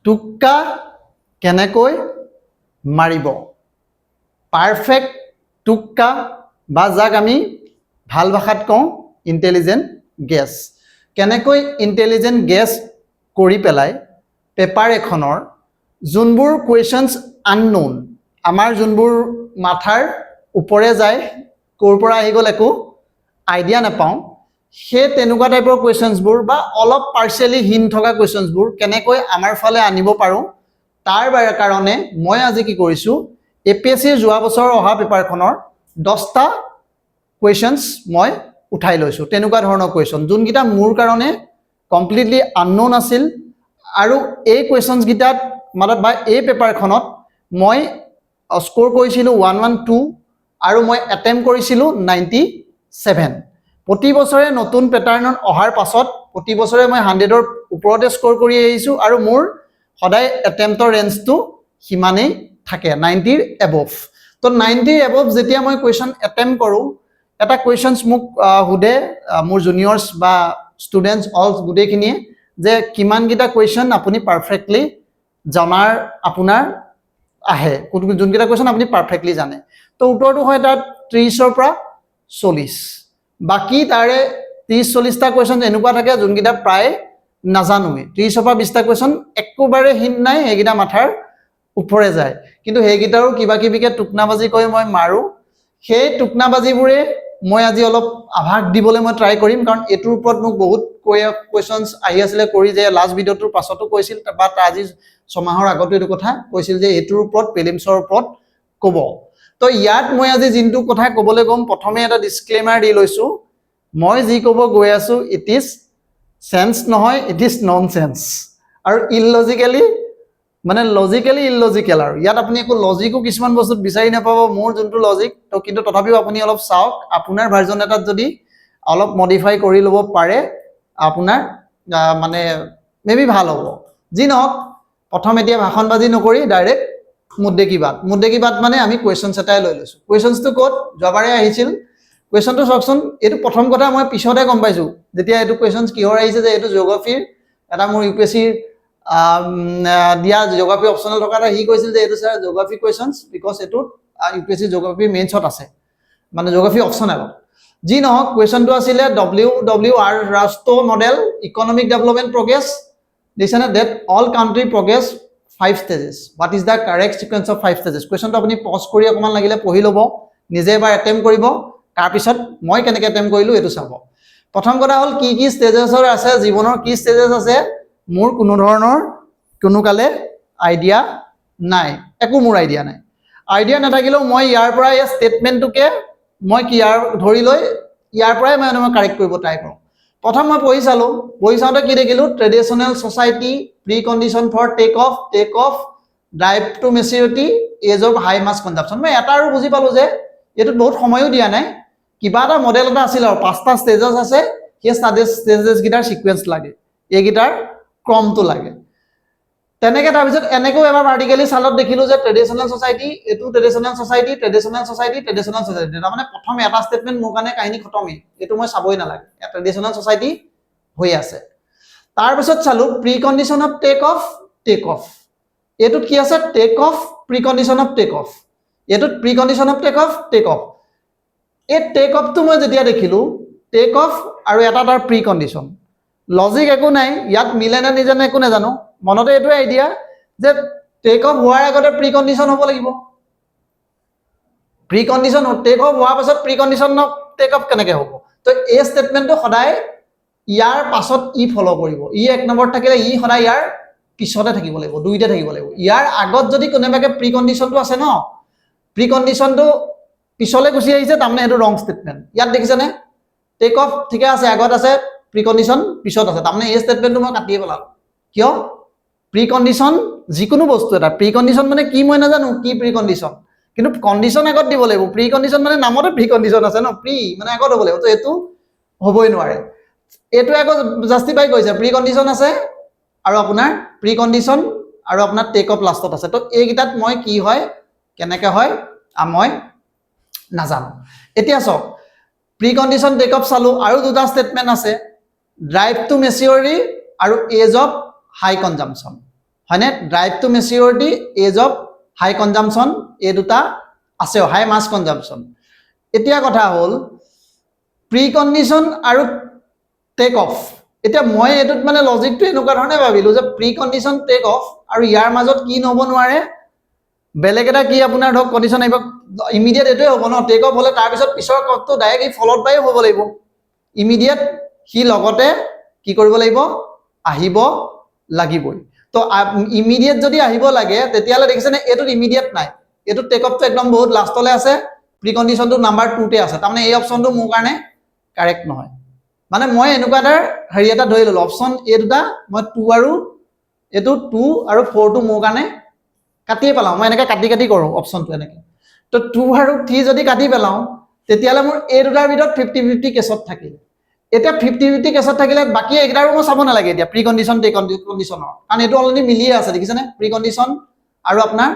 টুক্কা কেনেকৈ মাৰিব পারফেক্ট টুক্কা বা যাক আমি ভাল ভাষাত কওঁ ইন্টেলিজেন্ট গেছ কেনেকৈ ইন্টেলিজেন্ট গেছ কৰি পেলাই পেপাৰ এখনৰ যোনবোৰ কুৱেশ্যনছ আননোন আমাৰ যোনবোৰ মাথাৰ ওপৰে যায় ক'ৰ পৰা আহি গ'ল একো আইডিয়া নাপাওঁ সেই তেনেকুৱা টাইপৰ কুৱেশ্যনছবোৰ বা অলপ পাৰ্চিয়েলি হিন থকা কুৱেশ্যনছবোৰ কেনেকৈ আমাৰ ফালে আনিব পাৰোঁ তাৰ কাৰণে মই আজি কি কৰিছোঁ এপিএছচিৰ যোৱা বছৰ অহা পেপাৰখনৰ 10টা কুৱেশ্যনছ মই উঠাই লৈছোঁ তেনেকুৱা ধৰণৰ কুৱেশ্যন যোনকেইটা মোৰ কাৰণে কমপ্লিটলি আননোন আছিল আৰু এই কুৱেশ্যনছ গিটাত মানে বা এই পেপাৰখনত মই স্ক'ৰ কৰিছিলোঁ 112 আৰু মই এটেম্প কৰিছিলোঁ 97 প্ৰতি বছৰে নতুন পেটাৰ্ণত অহাৰ পাছত প্ৰতি বছৰে মই 100ৰ ওপৰতে স্ক'ৰ কৰি আহিছোঁ আৰু মোৰ সদায় এটেম্পটৰ ৰেঞ্জটো সিমানেই থাকে 90ৰ এবভ তো 90ৰ এবভ যেতিয়া মই কুৱেশ্যন এটেম্প কৰোঁ এটা কুৱেশ্যনছ মোক সুধে মোৰ জুনিয়ৰ্ছ বা ষ্টুডেণ্টছ অল গোটেইখিনিয়ে যে কিমানকেইটা কুৱেশ্যন আপুনি পাৰফেক্টলি জনাৰ আপোনাৰ আহে যোনকেইটা কুৱেশ্যন আপুনি পাৰফেক্টলি জানে তো উত্তৰটো হয় তাত 30ৰ পৰা 40 বাকি তাৰে 30-40টা কুৱেশ্যন এনেকুৱা থাকে যোনকেইটা প্ৰায় নাজানোৱে 30ৰ পৰা 20টা কুৱেশ্যন একেবাৰে হিন নাই সেইকেইটা মাথাৰ ওপৰে যায় কিন্তু সেইকেইটাৰো কিবা কিবিকে টুকনাবাজি কৰি মই মাৰো সেই টুকনাবাজিবোৰে মই আজি অলপ আভাস দিবলৈ মই ট্ৰাই কৰিম কাৰণ এটোৰ ওপৰত মোক বহুত কুৱেশ্যনছ আহি আছিলে কৰি যে লাষ্ট ভিডিঅ'টোৰ পাছতো কৈছিল বা আজি ছমাহৰ আগতো এইটো কথা কৈছিল যে এটোৰ ওপৰত প্ৰিলিমছৰ ওপৰত ক'ব তো ইয়াত মই আজি জিনটো কথা ক'বলৈ গম প্ৰথমে এটা ডিসক্লেমাৰ দি লৈছো মই যি ক'ব গৈ আছো ইট ইজ সেন্স নহয় ইট ইজ ননসেন্স আৰু ইলজিক্যালি মানে লজিক্যালি ইলজিক্যাল আৰু ইয়াত আপুনি একো লজিকো কিছুমান বস্তুত বিচাৰি নাপাব মোৰ যোনটো লজিক তো কিন্তু তথাপিও আপুনি অলপ চাওক আপোনাৰ ভাৰ্জন এটাত যদি অলপ মডিফাই কৰি ল'ব পাৰে আপোনাৰ মানে মেবি ভাল হ'ব যি নহওক প্ৰথম এতিয়া ভাষণবাজি নকৰি ডাইৰেক্ট মুদ্দে কি বাত মানে আমি কুৱেশ্যনছ এটাই লৈ লৈছো কুৱেশ্যনছটো ক'ত যোৱাবাৰে আহিছিল কুৱেশ্যনটো চাওকচোন এইটো প্ৰথম কথা মই পিছতে গম পাইছো যেতিয়া এইটো কুৱেশ্যনছ কিহৰ আহিছে যে এইটো জিঅ'গ্ৰাফিৰ এটা মোৰ ইউপিএছচিৰ দিয়া জিঅ'গ্ৰাফি অপচনেল থকা এটা হি কৈছিল যে এইটো স্যাৰ জিঅ'গ্ৰাফি কুৱেশ্যনছ বিকজ এইটো ইউপিএছচি জিঅ'গ্ৰাফি মেইনছত আছে মানে জিঅ'গ্ৰাফি অপচনেল যি নহওক কুৱেশ্যনটো আছিলে WWR ৰাষ্ট্ৰ মডেল ইকনমিক ডেভেলপমেণ্ট প্ৰগ্ৰেছ দিছে না that all country progress 5 stages what is the correct sequence of 5 stages কুৱেশ্যনটো আপুনি পজ কৰি অকমান লাগিলে পঢ়ি ল'ব নিজে এবাৰ এটেম্প কৰিব তাৰ পিছত মই কেনেকৈ এটেম্প কৰিলো এটো চাব প্ৰথম কথা হল কি ষ্টেজেছৰ আছে জীৱনৰ কি ষ্টেজেছ আছে মোৰ কোনো ধৰণৰ কোনো কালে আইডিয়া নাই একো মোৰ আইডিয়া নাই আইডিয়া নাথাকিলেও মই ইয়াৰ পৰা এই ষ্টেটমেন্টটোকে মই কি ইয়াৰ ধৰি লৈ ইয়াৰ পৰাই মই কাৰেক্ট কৰিব ট্ৰাই কৰোঁ প্ৰথম মই পঢ়ি চাওঁতে কি দেখিলো traditional society precondition for take off drive to maturity age of high mass consumption মই এটা আৰু বুজি পালো যে এটো বহুত সময়ও দিয়া নাই কিবা এটা মডেল এটা আছিল আৰু পাঁচটা ষ্টেজেছ আছে সেই ষ্টেজেছ গিটাৰ সিকোয়েন্স লাগে এই গিটাৰ ক্ৰমটো লাগে তেনেকে তাৰ পিছত এনেকৈ এবাৰ ভাৰ্টিকেলি চালত দেখিলো যে ট্ৰেডিশনেল সোসাইটি এটো ট্ৰেডিশনেল সোসাইটি তাৰ মানে প্ৰথম এটা ষ্টেটমেন্ট মোৰ কাৰণে কাহিনী খতমই এটো মই চাবই নালাগে ট্ৰেডিশনেল সোসাইটি হৈ আছে তাৰ পিছত চালো precondition of take off এটোত কি আছে take off precondition of take off এটোত precondition of take off এই টেক অফটো মই যেতিয়া দেখিলো টেক অফ আৰু এটা তাৰ প্ৰি কন্ডিশন লজিক একো নাই ইয়াত মিলে না নিজানে একো নাজানো মনতে এইটো আইডিয়া যে টেক অফ হোৱাৰ আগতে প্ৰি কন্ডিশন হ'ব লাগিব প্ৰি কন্ডিশন টেক অফ হোৱাৰ পাছত pre condition of take of কেনেকৈ হ'ব তো এই ষ্টেটমেন্টটো সদায় ইয়াৰ পাছত ই ফলো কৰিব ই এক নম্বৰ থাকিলে ই সদায় ইয়াৰ পিছতে থাকিব লাগিব দুইটা থাকিব লাগিব ইয়াৰ আগত যদি কোনোবাকে প্ৰি কন্ডিশনটো আছে ন প্ৰি কন্ডিশনটো পিছলে গুছি আহিছে তাৰমানে এটো ৰং ষ্টেটমেন্ট ইয়াত দেখিছেনে টেক অফ ঠিকে আছে আগত আছে প্ৰি কন্ডিশন পিছত আছে তাৰমানে এই ষ্টেটমেন্টটো মই কাটিয়ে পেলালো কিয় প্ৰি কন্ডিশন যিকোনো বস্তু এটা প্ৰি কন্ডিশন মানে কি মই নাজানো কি প্ৰি কন্ডিশন কিন্তু কন্ডিশন আগত দিব লাগিব প্ৰি কন্ডিশন মানে নামতে প্ৰি কন্ডিশন আছে ন প্ৰি মানে আগত হ'ব লাগিব তো এটো হ'বই নোৱাৰে এটো আগত জাস্টিফাই কৰিছে প্ৰি কন্ডিশন আছে আৰু আপোনাৰ প্ৰি কন্ডিশন আৰু আপোনাৰ টেক অফ লাষ্টত আছে তো এই গিটাত মই কি হয় কেনেকৈ হয় মই নাজানো এতিয়া চাওক প্ৰি কন্ডিশন টেক অফ চালো আৰু দুটা ষ্টেটমেন্ট আছে ড্ৰাইভ টু মেচিউৰিটি আৰু এজ অফ হাই কনজাম্পশন হয়নে drive to maturity age of high consumption এই দুটা আছে হাই মাছ কনজাম্পশ্যন এতিয়া কথা হ'ল প্ৰি কণ্ডিশ্যন আৰু টেক অফ এতিয়া মই এটোত মানে লজিকটো এনেকুৱা ধৰণে ভাবিলো যে প্ৰি কণ্ডিশ্যন টেক অফ আৰু ইয়াৰ মাজত কি নহব নোৱাৰে বেলেগ এটা কি আপোনাৰ ধৰক কণ্ডিশ্যন আহিব ইমিডিয়েট এটোৱে হ'ব ন টেক অফ হ'লে তাৰ পিছত পিছৰ কপটো ডাইৰেক্ট ই ফলত বাই হ'ব লাগিব ইমিডিয়েট হি লগতে কি কৰিব লাগিব আহিব লাগিবই তো ইমিডিয়েট যদি আহিব লাগে তেতিয়ালে দেখিছেনে এটোত ইমিডিয়েট নাই এটো টেক অফটো একদম বহুত লাষ্টলে আছে প্ৰি কণ্ডিশ্যনটো নাম্বাৰ 2 তে আছে তাৰমানে এই অপচনটো মোৰ কাৰণে কাৰেক্ট নহয় মানে মই এনেকুৱা এটা হেৰি এটা ধৰি ললো অপচন এ দুটা মই 2 আৰু এটো 2 আৰু 4 টো মোৰ কাৰণে কাটিয়ে পেলাও মই এনেকৈ কাটি কাটি কৰো অপচনটো এনেকৈ তো 2 আৰু 3 যদি কাটি পেলাও তেতিয়ালে মোৰ এই দুটাৰ ভিতৰত 50-50 কেছত থাকিল এটা 50-50 কেছত থাকিলে বাকি একেটাৰো মই চাব নালাগে এতিয়া প্ৰি কণ্ডিশ্যন টেক কণ্ডিশ্যনৰ কাৰণ এটো অলৰেডি মিলিয়ে আছে দেখিছেনে প্ৰি কণ্ডিশ্যন আৰু আপোনাৰ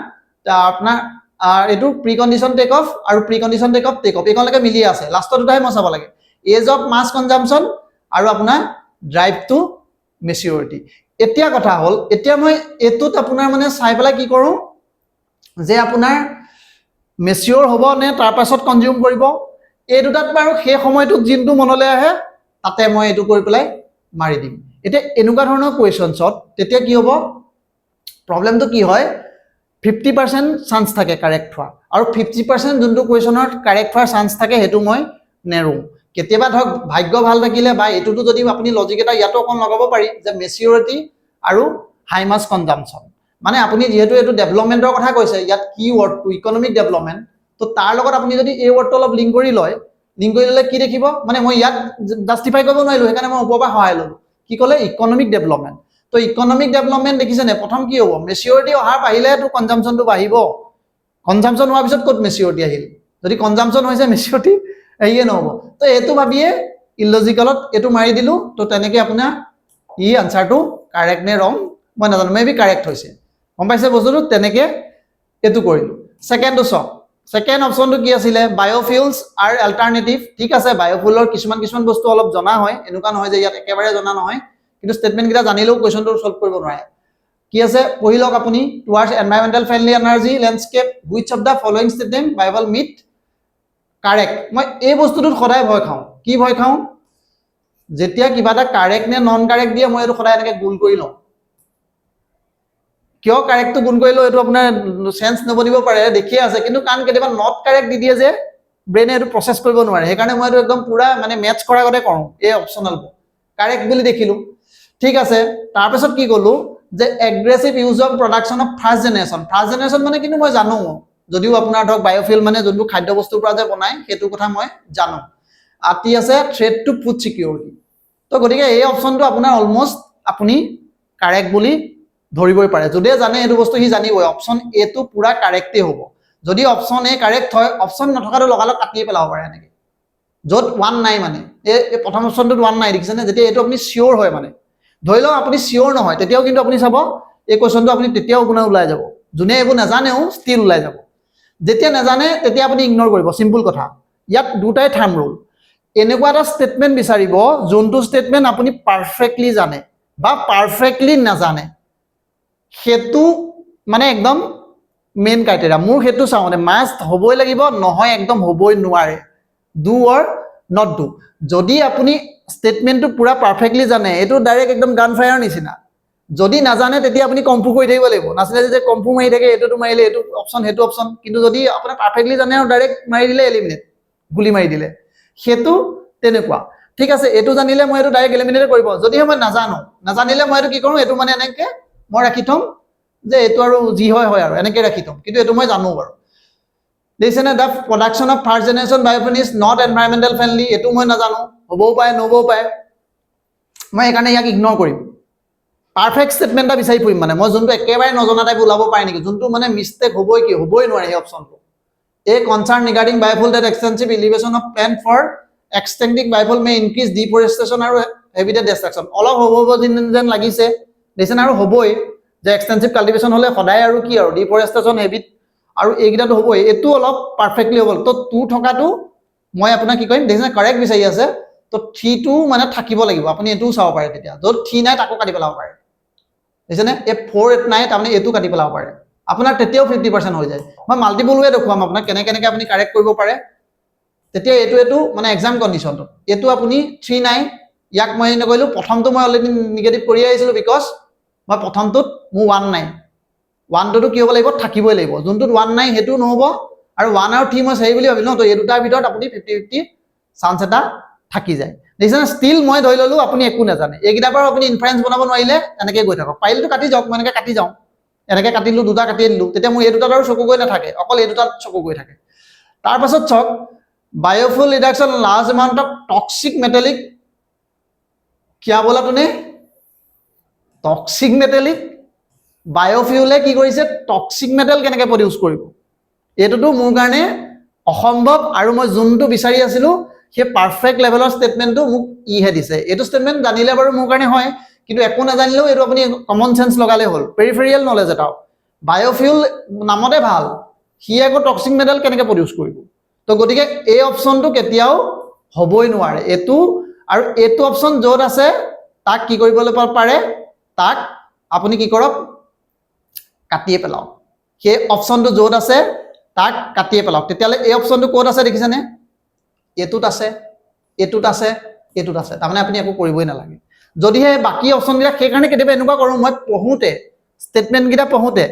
এটো প্ৰি কণ্ডিশ্যন টেক অফ আৰু প্ৰি কণ্ডিশ্যন টেক অফ এইখনলৈকে মিলিয়ে আছে লাষ্টৰ দুটাই মই চাব লাগে এজ অফ মাছ কনজাম্পশ্যন আৰু আপোনাৰ ড্ৰাইভ টু মেচিউৰিটি এতিয়া কথা হ'ল এতিয়া মই এটোত আপোনাৰ মানে চাই পেলাই কি কৰো যে আপোনাৰ মেচিউৰ হ'ব নে তাৰ পাছত কনজিউম কৰিব এই দুটাত বাৰু সেই সময়টোত জিনটো মনলৈ আহে তাতে মই এটো কৰি পেলাই মাৰি দিম এতিয়া এনেকুৱা ধৰণৰ কোৱেশ্যনছত তেতিয়া কি হ'ব প্ৰবলেমটো কি হয় 50% চান্স থাকে কাৰেক্ট হোৱা আৰু 50% যোনটো কোৱেশ্যনৰ কাৰেক্ট হোৱাৰ চান্স থাকে হেতু মই নেৰো কেতিয়াবা ধৰক ভাগ্য ভাল থাকিলে বা এটোটো যদি আপুনি লজিক এটা ইয়াতো অকন লগাব পাৰি যে মেচিউৰিটি আৰু হাই মাছ কনজাম্পশ্যন মানে আপুনি যেহেতু এটো ডেভেলপমেন্টৰ কথা কৈছে ইয়াত কি ওয়াৰ্ডটো ইকোনমিক ডেভেলপমেন্ট তো তাৰ লগত আপুনি যদি এই ওয়াৰ্ডটো অলপ লিংক কৰি ললে কি দেখিব মানে মই ইয়াত জাস্টিফাই কৰিব নোৱাৰিলো সেইকাৰণে মই ওপৰৰ পৰা সহায় ললো কি ক'লে ইকোনমিক ডেভেলপমেন্ট তো ইকোনমিক ডেভেলপমেন্ট দেখিছে নে প্ৰথম কি হ'ব মেচিউৰিটি অহাৰ পাহিলে তো কনজাম্পশ্যনটো বাঢ়িব কনজাম্পশ্যন হোৱাৰ পিছত ক'ত মেচিউৰিটি আহিল যদি কনজাম্পশ্যন হৈছে মেচিউৰিটি এইয়ে নহব তো এটো ভাবিয়ে ইলজিক্যালত এটো মাৰি দিলো তো তেনেকে আপোনাৰ ই আনসাৰটো কাৰেক্ট নে ৰং মই নাজানো মেবি কাৰেক্ট হৈছে গম পাইছে বস্তুটো তেনেকে এটো কৰিলো সেকেন্ডটো সব সেকেন্ড অপশনটো কি আছিলে বায়োফিউলস আৰ অল্টাৰনেটিভ ঠিক আছে বায়োফিউলৰ কিছুমান বস্তু অলপ জনা হয় এনেকুৱা নহয় যে ইয়াত একেবাৰে জনা নহয় কিন্তু স্টেটমেন্ট কিটা জানিলেও কোৱেশ্যনটো সলভ কৰিব নোৱাৰে কি আছে পঢ়ি লওক আপুনি towards environmental friendly energy landscape which of the following statement বাইবল মিট কারেক্ট মই এই বস্তুটোত সদায় ভয় খাওঁ কি ভয় খাওঁ যেতিয়া কিবা এটা কারেক্ট নে নন কারেক্ট দিয়ে মই এটো সদায় এনেকৈ গুল কৰি লওঁ কিয় কাৰেক্টটো গুণ কৰিলো এটো আপোনাৰ সেন্স নবনিব পাৰে দেখিয়ে আছে কিন্তু কান কেতিয়াবা নট কাৰেক্ট দি দিয়ে যে ব্ৰেইনে এটো প্ৰসেস কৰিব নোৱাৰে সেইকাৰণে মই এটো একদম পুৰা মানে মেচ কৰা গতে কৰোঁ এই অপচনাল কাৰেক্ট বুলি দেখিলো ঠিক আছে তাৰ পিছত কি কলো যে aggressive use of production of first generation মানে কিন্তু মই জানো যদিও আপোনাৰ ধৰক বায়োফিউল মানে যোনটো খাদ্য বস্তুৰ পৰা যে বনাই সেইটো কথা মই জানো আতি আছে থ্ৰেট টু ফুড সিকিউৰিটি তো গতিকে এই অপচনটো আপোনাৰ অলমোস্ট আপুনি কাৰেক্ট বুলি ধৰিবই পাৰে যদি জানে এটো বস্তু হি জানিবই অপচন এ টো পুৰা কাৰেক্টে হ'ব যদি অপচন এ কাৰেক্ট হয় অপচন নথকাটো লগালগ কাটিয়ে পেলাব পাৰে এনেকে যত 1 নাই মানে এই প্ৰথম অপচনটোত 1 নাই দেখিছেনে যেতিয়া এটো আপুনি সিওৰ হয় মানে ধৰি লওক আপুনি সিওৰ নহয় তেতিয়াও কিন্তু আপুনি চাব এই কোৱেশ্যনটো আপুনি তেতিয়াও গুণা ওলাই যাব যোনে এবোৰ নাজানেও ষ্টিল ওলাই যাব যেতিয়া নাজানে তেতিয়া আপুনি ইগনোৰ কৰিব সিম্পল কথা ইয়াত দুটাই থাৰ্ম ৰুল এনেকুৱা এটা ষ্টেটমেন্ট বিচাৰিব যোনটো ষ্টেটমেন্ট আপুনি পাৰফেক্টলি জানে বা পাৰফেক্টলি নাজানে হেতু মানে একদম মেইন ক্ৰাইটেৰিয়া মোৰ হেতু চাও মানে মাস্ট হবই লাগিব নহয় একদম হবই নোৱাৰে ডু অৰ নট ডু যদি আপুনি স্টেটমেন্টটো পুৰা পাৰফেক্টলি জানে এটো ডাইৰেক্ট একদম গান ফায়াৰ নিচিনা যদি নাজানে তেতিয়া আপুনি কম্পু কৰি থাকিব লাগিব নাছিলে যে কম্পু মাৰি থাকে এটোটো মাৰিলে এটো অপচন হেতু অপচন কিন্তু যদি আপুনি পাৰফেক্টলি জানে আৰু ডাইৰেক্ট মাৰি দিলে এলিমিনেট গুলি মাৰি দিলে হেতু তেনেকুৱা ঠিক আছে এটো জানিলে মই এটো ডাইৰেক্ট এলিমিনেট কৰিব যদি মই নাজানিলে মই এটো কি কৰো এটো মানে এনেকে মই ৰাখি থম যে এটো আৰু জি হয় আৰু এনেকে ৰাখি থম কিন্তু এটো মই জানো বাৰু দেখিছেনে the production of first generation biofuel is not environmental friendly এটো মই নাজানো হ'বও পাৰে নহ'বও পাৰে মই একাৰণে ইয়াক ইগনোৰ কৰিম পাৰফেক্ট স্টেটমেন্ট এটা বিচাৰি ফুৰিম মানে মই যোনটো একেবাৰে নজনা টাইপ ওলাব পাৰে নেকি যোনটো মানে মিস্টেক হ'বই নোৱাৰে এই অপচনটো A concern regarding biofuel that extensive elevation of plan for extending biofuel may increase deforestation and habitat destruction. All of যেন লাগিছে দেশন আৰু হবই যে এক্সটেন্সিভ কাল্টিভেশন হলে সদায় আৰু কি আৰু ডিফৰেষ্টেশন হেবিট আৰু এইগিটাটো হবই এটো অলপ পারফেক্টলি হবল তো টু থকাটো মই আপোনাক কি কইম দেশন কারেক্ট বিচাৰি আছে তো 3 টো মানে থাকিব লাগিব আপুনি এটো চাব পাৰে তেতিয়া যত 3 নাই তাকো কাটি পেলাব পাৰে বুজিছেনে এই 4 8 9 তাৰমানে এইটো কাটি পেলাব পাৰে আপোনাৰ তেতিয়াও 50% হৈ যায় মই মাল্টিপল ৱে দেখুৱাম আপোনাক কেনেকে আপুনি কাৰেক্ট কৰিব পাৰে তেতিয়া এইটো মানে এক্সাম কণ্ডিশ্যনটো এইটো আপুনি 3 9 ইয়াক মই নকইলো প্ৰথমটো মই অলৰেডি নিগেটিভ কৰি আহিছিলো বিকজ মই প্ৰথমটোত মোৰ 1 নাই 1 টো কি হ'ব লাগিব থাকিবই লাগিব যোনটোত 1 নাই হেতু নহব আৰু 1 আৰু 3 মই সেই বুলি ভাবিলো তো এই দুটাৰ ভিতৰত আপুনি 50-50 চান্স এটা থাকি যায় দেখিছেনে ষ্টিল মই ধৰি ললো আপুনি একো নাজানে এইকেইটাৰ পৰা আপুনি ইনফাৰেন্স বনাব নোৱাৰিলে এনেকৈ গৈ থাকক পাৰিলেতো কাটি যাওক মই এনেকৈ কাটি যাওঁ এনেকৈ কাটিলো দুটা কাটি দিলো তেতিয়া মোৰ এই দুটাত আৰু চকু গৈ নাথাকে অকল এই দুটাত চকু গৈ থাকে তাৰ পাছত চক biofuel reduction large amount of toxic metallic क्या बोला तूने टॉक्सिक मेटेलिक बायोफ्यूले কি কৰিছে টক্সিক মেটেল কেনেকৈ প্ৰডিউস কৰিব এটোটো মোৰ কাৰণে অসম্ভৱ আৰু মই যোনটো বিচাৰি আছিলো সেই পাৰফেক্ট লেভেলৰ স্টেটমেন্টটো মোক ইহে দিছে এটো স্টেটমেন্ট জানিলে বাৰু মোৰ কাৰণে হয় কিন্তু একো না জানিলেও এটো আপুনি কমন সেন্স লগালে হল পেৰিফেৰিয়েল নলেজ এটাও বায়োফিউল নামতে ভাল হি একো টক্সিক মেটেল কেনেকৈ প্ৰডিউস কৰিব তো গতিকে এই অপচনটো কেতিয়াও হবই নোৱাৰে এটো আৰু এটো অপচন যত আছে তাক কি কৰিবলৈ পাৰে তাক আপুনি কি কৰক কাটিয়ে পেলাও সেই অপচনটো যত আছে তাক কাটিয়ে পেলাও তেতিয়ালে এই অপচনটো কোড আছে দেখিছেনে এটুত আছে এটুত আছে এটুত আছে তাৰমানে আপুনি একো কৰিবই নালাগে যদিহে বাকি অপচন গিলা সেই কাৰণে কেতিয়াবা এনেকুৱা কৰো মই পঢ়োতে স্টেটমেন্ট গিটা পঢ়োতে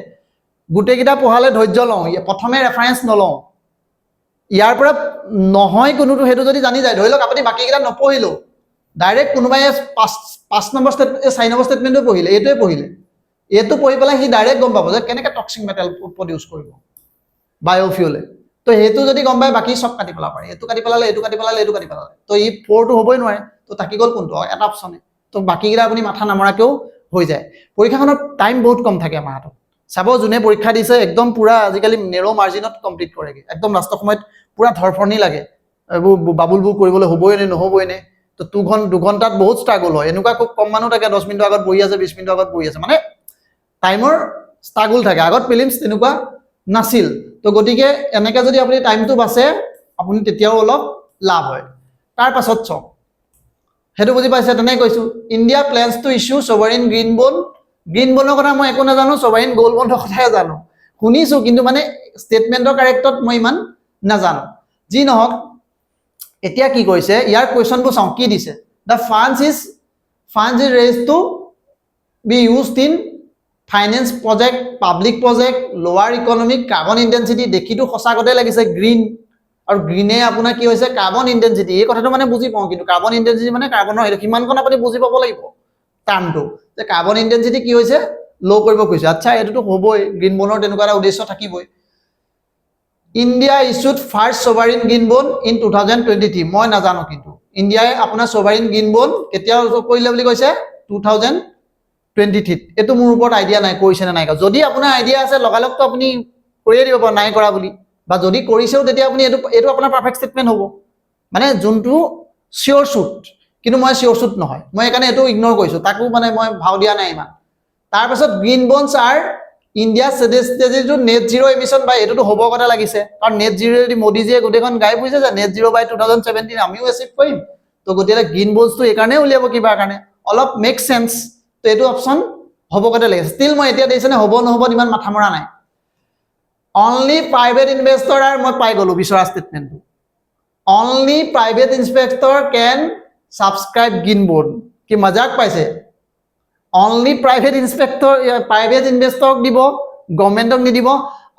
গুটে গিটা পঢ়ালে ধৈৰ্য লওঁ প্ৰথমে ৰেফাৰেন্স নলওঁ ইয়াৰ পৰা নহয় কোনোটো হেতু যদি জানি যায় ধৰি লওক আপুনি বাকি গিটা নপঢ়িলো ডাইৰেক্ট কোনোবাই 5 নম্বৰ স্টেটমেন্ট 4 নম্বৰ স্টেটমেন্টটো পঢ়িলে এটোৱে পঢ়িলে এটো পঢ়ি পেলাই হি ডাইৰেক্ট গম পাব যে কেনেকৈ টক্সিক মেটাল প্ৰডিউস কৰিব বায়োফিউলে তো হেতু যদি গম পায় বাকি সব কাটি পেলাব পাৰে এটো কাটি পেলালে এটো কাটি পেলালে এটো কাটি পেলালে তো ই 4 টো হবই নোৱাৰে তো তাকি গল কোনটো এটা অপচনে তো বাকি গিলা আপুনি মাথা নামৰাকেও হৈ যায় পৰীক্ষাখনৰ টাইম বহুত কম থাকে আমাৰ হাতত চাব জুনে পৰীক্ষা দিছে একদম পুৰা আজিকালি নেৰো মাৰ্জিনত কমপ্লিট কৰেগে একদম লাষ্ট সময়ত পুৰা ধৰফৰনি লাগে বাবুলবু কৰিবলৈ হবই নে নহবই নে তো 2 ঘন্টাত বহুত স্ট্ৰাগল হয় এনেকুৱা খুব কম মানুহ থাকে 10 মিনিট আগত বহি আছে 20 মিনিট আগত বহি আছে মানে টাইমৰ স্ট্ৰাগল থাকে আগত প্ৰিলিমছ তেনেকুৱা নাছিল তো গতিকে এনেকা যদি আপুনি টাইমটো বাছে আপুনি তেতিয়াও অলপ লাভ হয় তাৰ পাছত চক হেতু বুজি পাইছে তেনে কৈছো India plans to issue sovereign green বনৰ কথা মই একো নাজানো সভাৰেইন গোল্ড বনৰ কথাই জানো শুনিছো কিন্তু মানে ষ্টেটমেন্টৰ কাৰেক্টত মই ইমান নাজানো যি নহক এতিয়া কি কৈছে ইয়াৰ কোৱেশ্চনবোৰ চাও কি দিছে the funds is raised to be used in finance project public project lower economic carbon intensity দেখিটো সসাগতে লাগিছে গ্ৰীণ আৰু গ্ৰীনে আপোনাৰ কি হৈছে কাৰ্বন ইন্টেন্সিটি এই কথাটো মানে বুজি পাও কিন্তু কাৰ্বন ইন্টেন্সিটি মানে কাৰ্বনৰ হেতু কিমানখন আপুনি বুজি পাব লাগিব টাৰ্মটো যে কাৰ্বন ইন্টেন্সিটি কি হৈছে লো কৰিব কৈছে আচ্ছা এটোটো হবই গ্ৰীণ বনৰ তেনেকুৱা এটা উদ্দেশ্য থাকিবই India issued first sovereign green bond in 2023 মই নাজানো কিন্তু ইন্ডিয়াই আপোনাৰ sovereign green bond কেতিয়া কৰিলে বুলি কৈছে 2023 এটো মোৰ ওপৰত আইডিয়া নাই কৈছে না নাই যদি আপোনাৰ আইডিয়া আছে লগালক তো আপুনি কৰিয়ে দিব নাই কৰা বুলি বা যদি কৰিছেও তেতিয়া আপুনি এটো আপোনাৰ পাৰফেক্ট স্টেটমেন্ট হ'ব মানে যোনটো শিওৰ শুট কিন্তু মই শিওৰ শুট নহয় মই একানে এটো ইগনোৰ কৰিছো তাকো মানে মই ভাও দিয়া নাই ইমান তাৰ পাছত green bonds are India suggested to net zero emission by এটো হ'ব কথা লাগিছে কাৰণ নেট জিৰো দি মোদি জিয়ে গুটেখন গাই বুজিছে যে নেট জিৰো বাই 2017 আমিও এচিভ কৰিম তো গতিকে গ্ৰীণ বন্ডস তো একানে উলিয়াব কিবা কাৰণে অলপ মেক সেন্স তো এটো অপচন হ'ব কথা লাগিছে ষ্টিল মই এতিয়া দেইছনে হ'ব নহব ইমান মাথা মৰা নাই only private investor are মই পাই গলো বিচৰা statement only private investor can subscribe green bond কি মজাক পাইছে only private investor দিব গভৰ্ণমেণ্টক নিদিব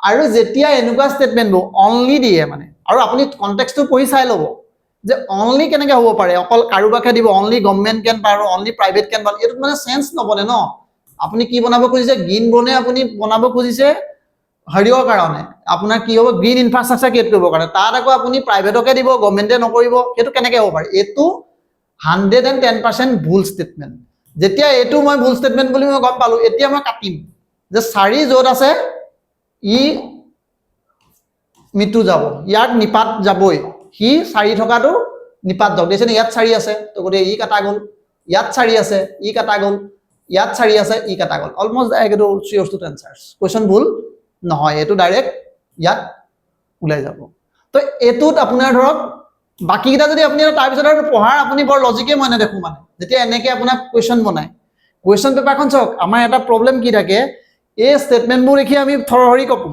আৰু যেতিয়া এনেকুৱা স্টেটমেন্ট only দিয়ে মানে আৰু আপুনি কনটেক্সটটো পঢ়ি চাই লব যে only কেনেকৈ হ'ব পাৰে অকল কাৰুবাকে দিব only গভৰ্ণমেণ্ট কেন পাৰো only private কেন পাৰো এটো মানে সেন্স নবনে ন আপুনি কি বনাব খুজিছে গ্ৰীণ বনে আপুনি বনাব খুজিছে হৰিয়ৰ কাৰণে আপোনাৰ কি হ'ব গ্ৰীণ ইনফ্ৰাষ্ট্ৰাকচাৰ ক্ৰিয়েট কৰিব কাৰণে তাত আকৌ আপুনি প্ৰাইভেটকে দিব গভৰ্ণমেণ্টে নকৰিব হেতু কেনেকৈ হ'ব পাৰে এটো 110% ভুল স্টেটমেন্ট যেতিয়া এটো মই ভুল স্টেটমেন্ট বুলি মই গম পালো এতিয়া মই কাটিম যে 4 যত আছে ই মিটু যাব ইয়াক নিপাত যাবই হি 4 থকাটো নিপাত যাব দেখিছেনে ইয়াত 4 আছে তো গতে ই কাটা গল ইয়াত 4 আছে ই কাটা গল ইয়াত 4 আছে ই কাটা গল অলমোস্ট এটো শিওর টু আনসারস কোশ্চেন ভুল নহয় এটো ডাইৰেক্ট ইয়াত উলাই যাব তো এটোত আপোনাৰ ধৰক বাকি কিটা যদি আপুনি তাৰ পিছত আৰু পঢ়াৰ আপুনি বৰ লজিকে মই নেদেখো মানে যেতিয়া এনেকে আপোনাৰ কোৱেশ্চন বনায় কুৱেশ্যন পেপাৰখন চাওক আমাৰ এটা প্ৰব্লেম কি থাকে এই ষ্টেটমেণ্টবোৰ দেখি আমি থৰহৰি কপোঁ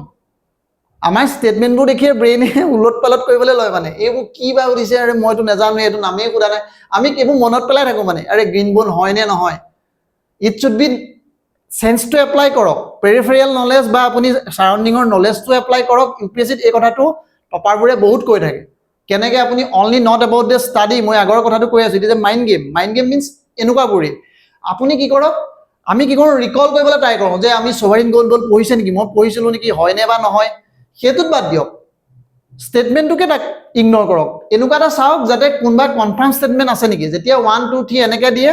আমাৰ ষ্টেটমেণ্টবোৰ দেখিয়ে ব্ৰেইনে উলট পালট কৰিবলৈ লয় মানে এইবোৰ কি বা সুধিছে আৰে মইতো নাজানো এইটো নামেই সোধা নাই আমি এইবোৰ মনত পেলাই থাকোঁ মানে আৰে গ্ৰীণ বন হয় নে নহয় ইট শুড বি চেন্সটো এপ্লাই কৰক পেৰিফেৰিয়েল নলেজ বা আপুনি চাৰাউণ্ডিঙৰ নলেজটো এপ্লাই কৰক ইউপিএছচিত এই কথাটো টপাৰবোৰে বহুত কৈ থাকে কেনেকৈ আপুনি only not about the study মই আগৰ কথাটো কৈ আছোঁ it is a mind game means এনেকুৱাবোৰেই আপুনি কি কৰক আমি কি কৰোঁ ৰিকল কৰিবলৈ ট্ৰাই কৰোঁ যে আমি ছভাৰিন গ'ল্ড পঢ়িছে নেকি মই পঢ়িছিলোঁ নেকি হয়নে বা নহয় সেইটোত বাদ দিয়ক ষ্টেটমেণ্টটোকে তাক ইগন'ৰ কৰক এনেকুৱা এটা চাওক যাতে কোনোবা কনফাৰ্ম ষ্টেটমেণ্ট আছে নেকি যেতিয়া 1 2 3 এনেকৈ দিয়ে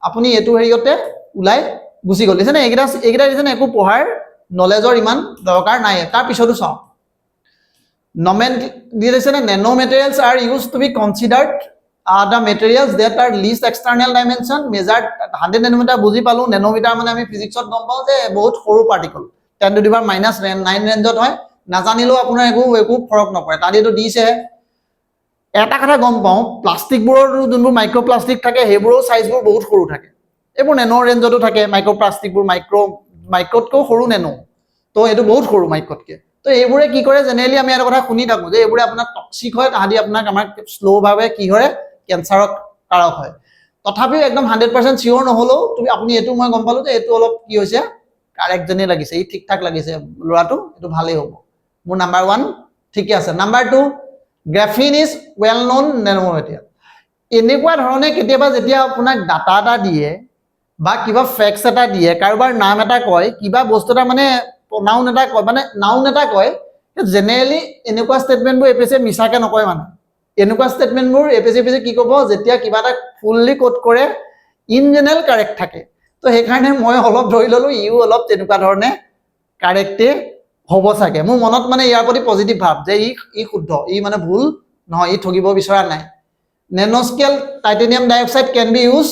আপুনি এইটো হেৰিয়তে ওলাই গুচি গ'ল দিছেনে এইকেইটা দিছেনে একো পঢ়াৰ নলেজৰ ইমান দৰকাৰ নাই তাৰ পিছতো চাওঁ নমেন দি দিছেনে nano materials are used to be considered the materials that are least external dimension measured 100 nanometer বুজি পালো নেনোমিটাৰ মানে আমি ফিজিক্সত গম পাওঁ যে বহুত সৰু পাৰ্টিকল 10 to the power -9 ৰেঞ্জত হয় নাজানিলেও আপোনাৰ একো ফৰক নপৰে তাত এইটো দিছে এটা কথা গম পাওঁ প্লাষ্টিকবোৰৰ যোনবোৰ মাইক্ৰ'প্লাষ্টিক থাকে সেইবোৰৰ সাইজবোৰ বহুত সৰু থাকে এইবোৰ নেনো ৰেঞ্জতো থাকে মাইক্ৰ'প্লাষ্টিকবোৰ মাইক্ৰ'তকৈ সৰু নেনো তো এইটো বহুত সৰু মাইক্ৰ'তকৈ তো এইবোৰে কি কৰে জেনেৰেলি আমি এটা কথা শুনি থাকোঁ যে এইবোৰে আপোনাৰ টক্সিক হয় তাহাঁতি আপোনাক আমাৰ শ্ল'ভাৱে কি হয় কেঞ্চাৰৰ কাৰক হয় তথাপিও একদম 100% চিয়ৰ নহ'লেও আপুনি এইটো মই গম পালোঁ যে এইটো অলপ কি হৈছে কাৰেক্ট যেনেই লাগিছে ই ঠিক ঠাক লাগিছে ল'ৰাটো এইটো ভালেই হ'ব মোৰ নাম্বাৰ 1 ঠিকে আছে number 2 graphene is well known nanomaterial এনেকুৱা ধৰণে কেতিয়াবা যেতিয়া আপোনাক ডাটা এটা দিয়ে বা কিবা ফেক্টছ এটা দিয়ে কাৰোবাৰ নাম এটা কয় কিবা বস্তু এটা মানে নাউন এটা কয় মানে নাউন এটা কয় জেনেৰেলি এনেকুৱা ষ্টেটমেণ্টবোৰ এপিএছচিয়ে মিছাকৈ নকয় মানে এনেকুৱা ষ্টেটমেণ্টবোৰ এপিএছচি কি ক'ব যেতিয়া কিবা এটা ফুললি কোট কৰে ইন জেনেৰেল কাৰেক্ট থাকে তো সেইকাৰণে মই অলপ ধৰি ল'লোঁ ইও অলপ তেনেকুৱা ধৰণে কাৰেক্টে হ'ব চাগে মোৰ মনত মানে ইয়াৰ প্ৰতি পজিটিভ ভাৱ যে ই শুদ্ধ ই মানে ভুল নহয় ই ঠগিব বিচৰা নাই nanoscale titanium dioxide can be use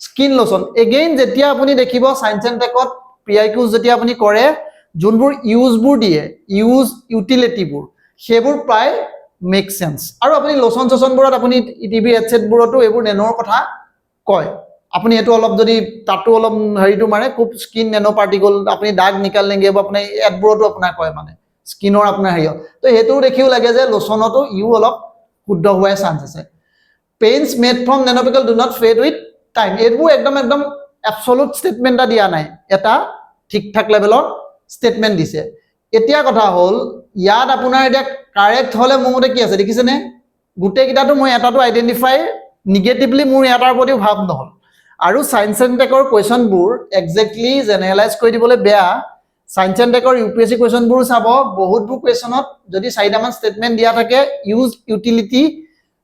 skin lotion again যেতিয়া আপুনি দেখিব সায়েন্স এণ্ড টেকত পিআইকিউজ যেতিয়া আপুনি কৰে যোনবোৰ ইউজবোৰ দিয়ে ইউজ ইউটিলিটিবোৰ সেইবোৰ প্ৰায় মেক সেন্স আৰু আপুনি লোচন চচনবোৰত আপুনি টিভি হেডছেটবোৰতো এইবোৰ নেনোৰ কথা কয় আপুনি এইটো অলপ যদি তাতো অলপ হেৰিটো মাৰে খুব স্কিন নেনো পাৰ্টিকল আপুনি দাগ নিকাল নেগিব আপুনি এডবোৰতো আপোনাৰ কয় মানে স্কিনৰ আপোনাৰ হেৰিয়ত তো সেইটো দেখিও লাগে যে লোচনতো ইউ অলপ শুদ্ধ হোৱাৰ চান্স আছে paints made from nanoparticles do not fade with time এইবোৰ একদম এবছলুট ষ্টেটমেণ্ট এটা দিয়া নাই এটা ঠিক ঠাক লেভেলৰ ষ্টেটমেণ্ট দিছে এতিয়া কথা হ'ল ইয়াত আপোনাৰ এতিয়া কাৰেক্ট হ'লে মোৰ মতে কি আছে দেখিছেনে গোটেইকেইটাতো মই এটাটো আইডেণ্টিফাই নিগেটিভলি মোৰ এটাৰ প্ৰতিও ভাৱ নহ'ল আৰু সায়েন্স এণ্ড টেকৰ কুৱেশ্যনবোৰ একজেক্টলি জেনেৰেলাইজ কৰি দিবলৈ বেয়া সায়েন্স এণ্ড টেকৰ ইউপিএছচি কুৱেশ্যনবোৰ চাব বহুতবোৰ কুৱেশ্যনত যদি 4টামান ষ্টেটমেণ্ট দিয়া থাকে ইউজ ইউটিলিটি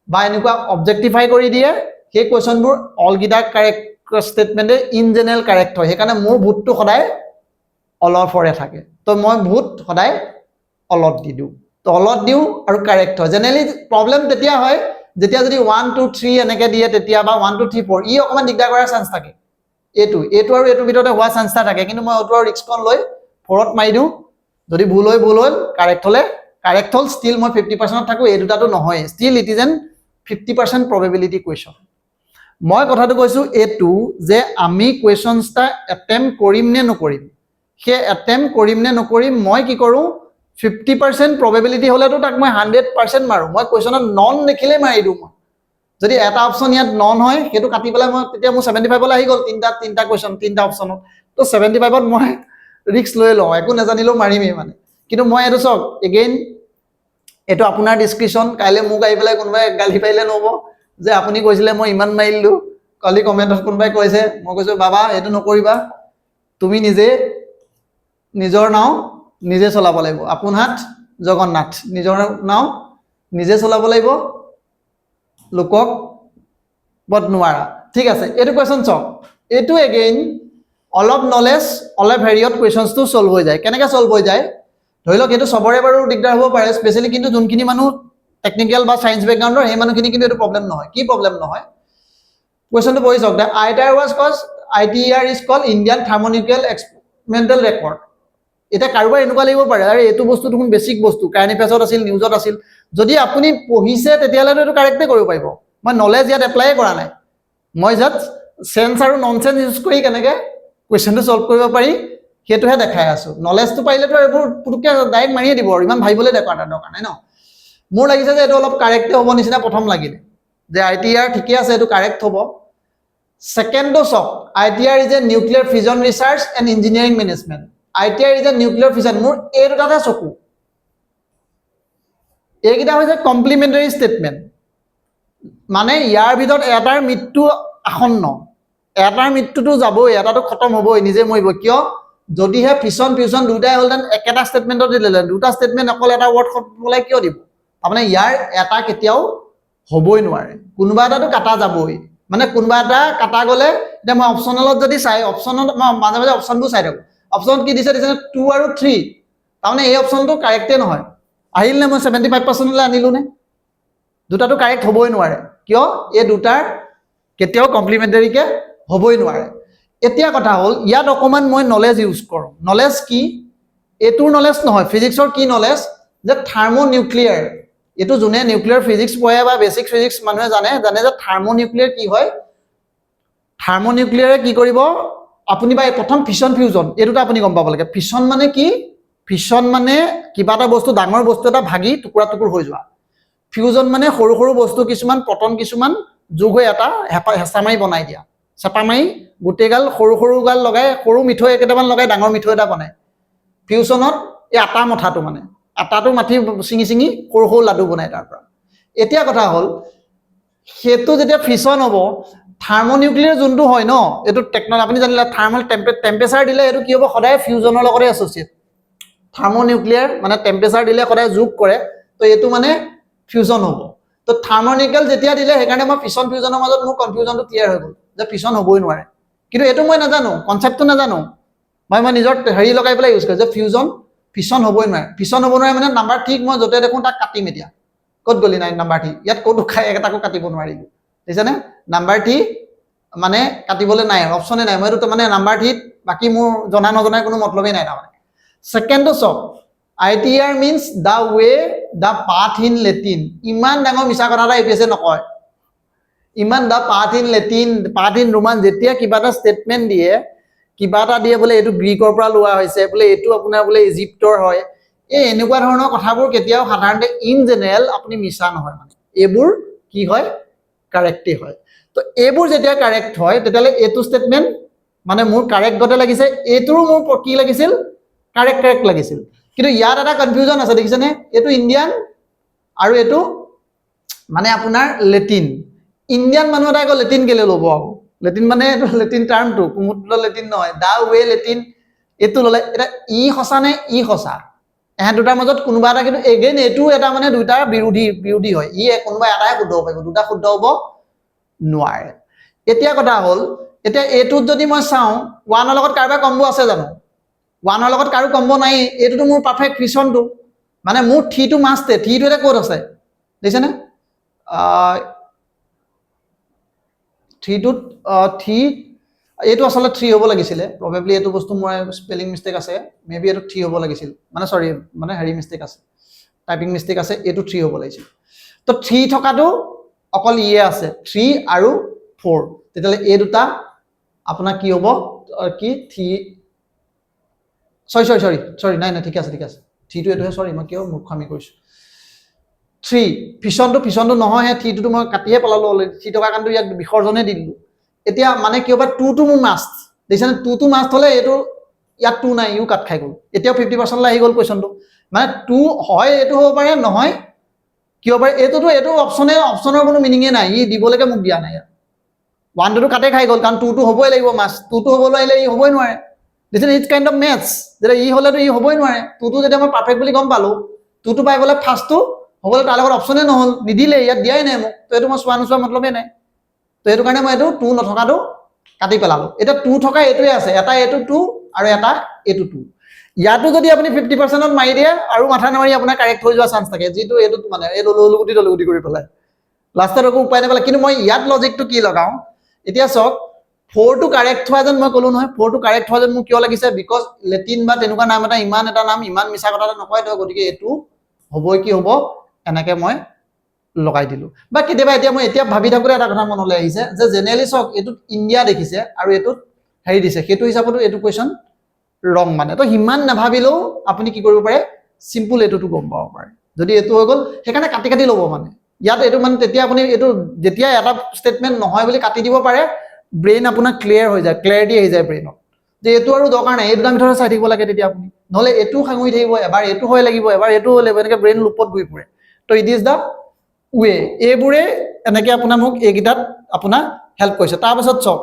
বা এনেকুৱা অবজেক্টিফাই কৰি দিয়ে সেই কুৱেশ্যনবোৰ অলকেইটা কাৰেক্ট ষ্টেটমেণ্টে ইন জেনেৰেল কাৰেক্ট হয় সেইকাৰণে মোৰ ভোটটো সদায় অলফৰে থাকে তো মই ভোট সদায় অলট দি দিওঁ তো অলট দিওঁ আৰু কাৰেক্ট হয় জেনেৰেলি প্ৰব্লেম তেতিয়া হয় যেতিয়া যদি 1 2 3 এনেকৈ দিয়ে তেতিয়া বা 1 2 3 4 ই অকণমান দিগদাৰ কৰাৰ চান্স থাকে এইটো আৰু এইটোৰ ভিতৰতে হোৱা চান্স থাকে কিন্তু মই এইটো আৰু ৰিস্কখন লৈ 4ত মাৰি দিওঁ যদি ভুল হ'ল কাৰেক্ট হ'ল ষ্টিল মই 50%ত থাকোঁ এই দুটাটো নহয় still it is an 50% probability question মই কথাটো কৈছোঁ এইটো যে আমি কুৱেশ্যনছ এটা এটেম্প কৰিম নে নকৰিম সেই এটেম্প কৰিম নে নকৰিম মই কি কৰোঁ 50% প্ৰবেবিলিটি হ'লেতো তাক মই 100% মাৰোঁ মই কুৱেশ্যনত নন দেখিলেই মাৰি দিওঁ মই যদি এটা অপশ্যন ইয়াত নন হয় সেইটো কাটি পেলাই মই তেতিয়া মোৰ 75 আহি গ'ল তিনিটা কুৱেশ্যন তিনিটা অপশ্যনত তো 75ত মই ৰিস্ক লৈ লওঁ একো নাজানিলেও মাৰিমেই মানে কিন্তু মই এইটো চাওক এগেইন এইটো আপোনাৰ ডিছক্ৰিপশ্যন কাইলৈ মোক আহি পেলাই কোনোবাই গালি পাৰিলে নহ'ব যে আপুনি কৈছিলে মই ইমান মাৰিলোঁ কালি কমেণ্টত কোনোবাই কৈছে মই কৈছোঁ বাবা এইটো নকৰিবা তুমি নিজৰ নাও নিজে চলাব লাগিব আপোন হাত জগন্নাথ নিজৰ নাও নিজে চলাব লাগিব লোকক বদ নোৱাৰা ঠিক আছে এইটো কুৱেশ্যন চাওক এইটো এগেইন অলপ নলেজ অলপ হেৰিয়ত কুৱেশ্যনছটো চল্ভ হৈ যায় কেনেকৈ চল্ভ হৈ যায় ধৰি লওক এইটো চবৰে বাৰু দিগদাৰ হ'ব পাৰে স্পেচিয়েলি কিন্তু যোনখিনি মানুহ টেকনিকেল বা ছায়েন্স বেকগ্ৰাউণ্ডৰ সেই মানুহখিনি কিন্তু এইটো প্ৰব্লেম নহয় কি প্ৰব্লেম নহয় কুৱেশ্যনটো পঢ়ি চাওক the ITER is called Indian thermonuclear experimental record এতিয়া কাৰোবাৰ এনেকুৱা লাগিব পাৰে আৰু এইটো বস্তু দেখোন বেছিক বস্তু কাৰেণ্ট এফেয়াৰ্ছত আছিল নিউজত আছিল যদি আপুনি পঢ়িছে তেতিয়াহ'লেতো এইটো কাৰেক্টে কৰিব পাৰিব মই নলেজ ইয়াত এপ্লাই কৰা নাই মই জাষ্ট চেন্স আৰু নন চেন্স ইউজ কৰি কেনেকৈ কুৱেশ্যনটো সলভ কৰিব পাৰি সেইটোহে দেখাই আছো নলেজটো পাৰিলেতো এইবোৰ পুতুককে ডাইৰেক্ট মাৰিয়ে দিব আৰু ইমান ভাবিবলৈ দৰকাৰ নাই ন মোৰ লাগিছে যে এইটো অলপ কাৰেক্ট হ'ব নিচিনা প্ৰথম লাগিলে যে ITR ঠিকে আছে এইটো কাৰেক্ট হ'ব সেকেন্ডটো সক ITR is a nuclear fusion research and engineering management ITR is a nuclear fusion মোৰ এই দুটাতে চকু এইকেইটা হৈছে কমপ্লিমেণ্টাৰী ষ্টেটমেণ্ট মানে ইয়াৰ ভিতৰত এটাৰ মৃত্যু আসন্ন এটাৰ মৃত্যুটো যাবই এটাটো খতম হ'বই নিজে মৰিব কিয় যদিহে ফিউজন ফিউজন দুটাই হ'লতেন একেটা ষ্টেটমেণ্টত দিলে দুটা ষ্টেটমেণ্ট অকল এটা ৱৰ্ড বলাই কিয় দিব তাৰমানে ইয়াৰ এটা কেতিয়াও হ'বই নোৱাৰে কোনোবা এটাটো কাটা যাবই মানে কোনোবা এটা কাটা গ'লে এতিয়া মই অপচনেলত যদি চাই অপচনত মই মাজে মাজে অপচনটো চাই থাকোঁ অপচনত কি দিছে 2 আৰু 3 তাৰমানে এই অপচনটো কাৰেক্টে নহয় আহিল নে মই 75% লৈ আনিলোঁ নে দুটাটো কাৰেক্ট হ'বই নোৱাৰে কিয় এই দুটাৰ কেতিয়াও কমপ্লিমেণ্টাৰীকে হ'বই নোৱাৰে এতিয়া কথা হ'ল ইয়াত অকমান মই নলেজ ইউজ কৰোঁ নলেজ কি এইটোৰ নলেজ নহয় ফিজিক্সৰ কি নলেজ যে থাৰ্মোনিউক্লিয়াৰ এইটো যোনে নিউক্লিয়াৰ ফিজিক্স পঢ়ে বা বেসিক ফিজিক্স মানুহে জানে যে থাৰ্মোনিউক্লিয়াৰ কি হয় থাৰ্মোনিউক্লিয়াৰে কি কৰিব আপুনি বা প্ৰথম ফিছন ফিউজন এই দুটা আপুনি গম পাব লাগে ফিছন মানে কি ফিছন মানে কিবা এটা বস্তু ডাঙৰ বস্তু এটা ভাগি টুকুৰা টুকুৰ হৈ যোৱা ফিউজন মানে সৰু সৰু বস্তু কিছুমান পটন কিছুমান যোগ হৈ এটা হেঁচা মাৰি বনাই দিয়া চেপা মাৰি গোটেইগাল সৰু সৰু গাল লগাই সৰু মিঠৈ কেইটামান লগাই ডাঙৰ মিঠৈ এটা বনায় ফিউজনত এই আটা মঠাটো মানে আটাটো মাঠি চিঙি চিঙি সৰু সৰু লাডু বনায় তাৰ পৰা এতিয়া কথা হ'ল সেইটো যেতিয়া ফিছন হ'ব থাৰ্মোনিউক্লিয়াৰ যোনটো হয় ন এইটো টেকনলজি আপুনি জানিলে থাৰ্মেল টেম্পাৰেচাৰ দিলে এইটো কি হ'ব সদায় ফিউজনৰ লগতে এছ'চিয়েট থাৰ্মোনিউক্লিয়াৰ মানে টেম্পাৰেচাৰ দিলে সদায় যোগ কৰে তো এইটো মানে ফিউজন হ'ব তো থাৰ্মোনিকেল যেতিয়া দিলে সেইকাৰণে মই ফিছন ফিউজনৰ মাজত মোৰ কনফিউজনটো ক্লিয়াৰ হৈ গ'ল যে ফিছন হ'বই নোৱাৰে কিন্তু এইটো মই নাজানো কনচেপ্টটো নাজানো মই নিজৰ হেৰি লগাই পেলাই ইউজ কৰোঁ যে ফিছন হ'বই নোৱাৰে ফিছন হ'ব নোৱাৰে মানে নাম্বাৰ ঠিক মই য'তে দেখোঁ তাক কাটিম এতিয়া ক'ত গ'লি নাই নাম্বাৰ ঠিক ইয়াত ক'তো খাই এটাকো কাটিব নোৱাৰিলোঁ বুজিছেনে নাম্বাৰ ঠিক মানে কাটিবলৈ নাই অপশ্যনে নাই মই এইটো মানে নাম্বাৰ ঠিক বাকী মোৰ জনা নজনাই কোনো মতলবেই নাই তাৰমানে সেকেন্ডটো চক ITR means the way the path in Latin ইমান ডাঙৰ মিছা কথা এটা এপিএছে নকয় ইমান the path in Latin path in Roman যেতিয়া কিবা এটা ষ্টেটমেণ্ট দিয়ে কিবা এটা দিয়ে বোলে এইটো গ্ৰীকৰ পৰা লোৱা হৈছে বোলে এইটো আপোনাৰ বোলে ইজিপ্তৰ হয় এই এনেকুৱা ধৰণৰ কথাবোৰ কেতিয়াও সাধাৰণতে ইন জেনেৰেল আপুনি মিছা নহয় মানে এইবোৰ কি হয় কাৰেক্টে হয় তো এইবোৰ যেতিয়া কাৰেক্ট হয় তেতিয়ালে এইটো ষ্টেটমেণ্ট মানে মোৰ কাৰেক্ট গতে লাগিছে এইটোৰো মোৰ কি লাগিছিল কাৰেক্ট লাগিছিল কিন্তু ইয়াত এটা কনফিউজন আছে দেখিছেনে এইটো ইণ্ডিয়ান আৰু এইটো মানে আপোনাৰ লেটিন ইণ্ডিয়ান মানুহ এটা আকৌ লেটিন কেলে ল'ব আকৌ লেটিন মানে এইটো লেটিন টাৰ্মটো কুমুদ লেটিন নহয় দা ৱে লেটিন এইটো ল'লে এটা ই সঁচা নে ই সঁচা এহেঁ দুটাৰ মাজত কোনোবা এটা কিন্তু এগেইন এইটো এটা মানে দুটাৰ বিৰোধী হয় ই কোনোবা এটাই শুদ্ধ হ'ব পাৰিব দুটা শুদ্ধ হ'ব নোৱাৰে এতিয়া কথা হ'ল এতিয়া এইটোত যদি মই চাওঁ ওৱানৰ লগত কাৰোবাৰ কম্বো আছে জানো ওৱানৰ লগত কাৰো কম্বো নাই এইটোতো মোৰ পাৰফেক্ট ফিছনটো মানে মোৰ থ্ৰীটো মাষ্টে থ্ৰীটো এতিয়া ক'ত আছে দেখিছেনে থ্ৰীটোত থ্ৰী এইটো আচলতে থ্ৰী হ'ব লাগিছিলে প্ৰবেবলি এইটো বস্তু মই স্পেলিং মিষ্টেক আছে মেবি এইটো থ্ৰী হ'ব লাগিছিল মানে চৰি মানে হেৰি মিষ্টেক আছে টাইপিং মিষ্টেক আছে এইটো থ্ৰী হ'ব লাগিছিল তো থ্ৰী থকাটো অকল ইয়ে আছে থ্ৰী আৰু 4 তেতিয়াহ'লে এই দুটা আপোনাৰ কি হ'ব কি থ্ৰী সৰি নাই ঠিক আছে থ্ৰীটো এইটোহে সৰি মই কিয় মূৰ্খামি কৰিছোঁ থ্ৰী ফিছনটো নহয় হে থ্ৰীটো মই কাটিহে পেলালোঁ অলৰেডি থ্ৰী টকাৰ কাৰণটো ইয়াক বিসৰ্জনে দি দিলোঁ এতিয়া মানে কি হ'ব টুটো মোৰ মাষ্ট দেখিছেনে টুটো মাষ্ট হ'লে এইটো ইয়াত টু নাই ইউ কাট খাই গ'ল এতিয়াও 50% আহি গ'ল কুৱেশ্যনটো মানে টু হয় এইটো হ'ব পাৰে নহয় কি হ'ব পাৰে এইটো অপশ্যনৰ কোনো মিনিঙে নাই ই দিবলৈকে মোক দিয়া নাই ইয়াত 1 কাটে খাই গ'ল কাৰণ টুটো হ'বই লাগিব মাষ্ট টুটো হ'বলৈ আহিলে ই হ'বই নোৱাৰে this is kind of maths যেতিয়া ই হ'লেতো ই হ'বই নোৱাৰে টুটো যেতিয়া মই পাৰফেক্ট বুলি গম পালোঁ টুটো পাই গ'লে ফাৰ্ষ্টটো হ'বলৈ তাৰ লগত অপশ্যনে নহ'ল নিদিলে ইয়াত দিয়াই নাই মোক তো এইটো মই চোৱা নোচোৱা মতলবেই নাই তো সেইটো কাৰণে মই এইটো টু নথকাটো কাটি পেলালোঁ এতিয়া টু থকা এইটোৱে আছে এটা এইটো টু আৰু এটা এইটো টু ইয়াতো যদি আপুনি 50%ত মাৰি দিয়ে আৰু মাথা নামাৰি আপোনাৰ কাৰেক্ট হৈ যোৱা চান্স থাকে যিটো এইটোত মানে এই দলগুটি কৰি পেলাই লাষ্টত একো উপায় নাপালে কিন্তু মই ইয়াত লজিকটো কি লগাওঁ এতিয়া চাওক 4 টো কাৰেক্ট হোৱা যেন মই ক'লো নহয় 4 টো কাৰেক্ট হোৱা যেন মোক কিয় লাগিছে বিকজ লেটিন বা তেনেকুৱা নাম এটা ইমান মিছা কথা এটা নকয় তো গতিকে এইটো হ'বই কি হ'ব এনেকে মই লগাই দিলোঁ বা কেতিয়াবা এতিয়া ভাবি থাকোঁতে এটা কথা মনলৈ আহিছে যে জেনেৰেলি চাওক এইটোত ইণ্ডিয়া দেখিছে আৰু এইটোত হেৰি দিছে সেইটো হিচাপতো এইটো কুৱেশ্যন ৰং মানে তো সিমান নাভাবিলেও আপুনি কি কৰিব পাৰে চিম্পল এইটোতো গম পাব পাৰে যদি এইটো হৈ গ'ল সেইকাৰণে কাটি কাটি ল'ব মানে ইয়াত এইটো মানে তেতিয়া আপুনি এইটো যেতিয়া এটা ষ্টেটমেণ্ট নহয় বুলি কাটি দিব পাৰে ব্ৰেইন আপোনাৰ ক্লিয়াৰ হৈ যায় ক্লিয়াৰিটি আহি যায় ব্ৰেইনত যে এইটো আৰু দৰকাৰ নাই এই দুটাৰ ভিতৰত চাই থাকিব লাগে তেতিয়া আপুনি নহ'লে এইটো সাঙুৰি থাকিব এবাৰ এইটো হৈ লাগিব এবাৰ এইটো হৈ লাগিব এনেকৈ ব্ৰেইন লুপত গৈ ফুৰে তো ইট ইজ দ্য ৱে এইবোৰে এনেকৈ আপোনাৰ মোক এইকেইটাত আপোনাৰ হেল্প কৰিছে তাৰপাছত চাওক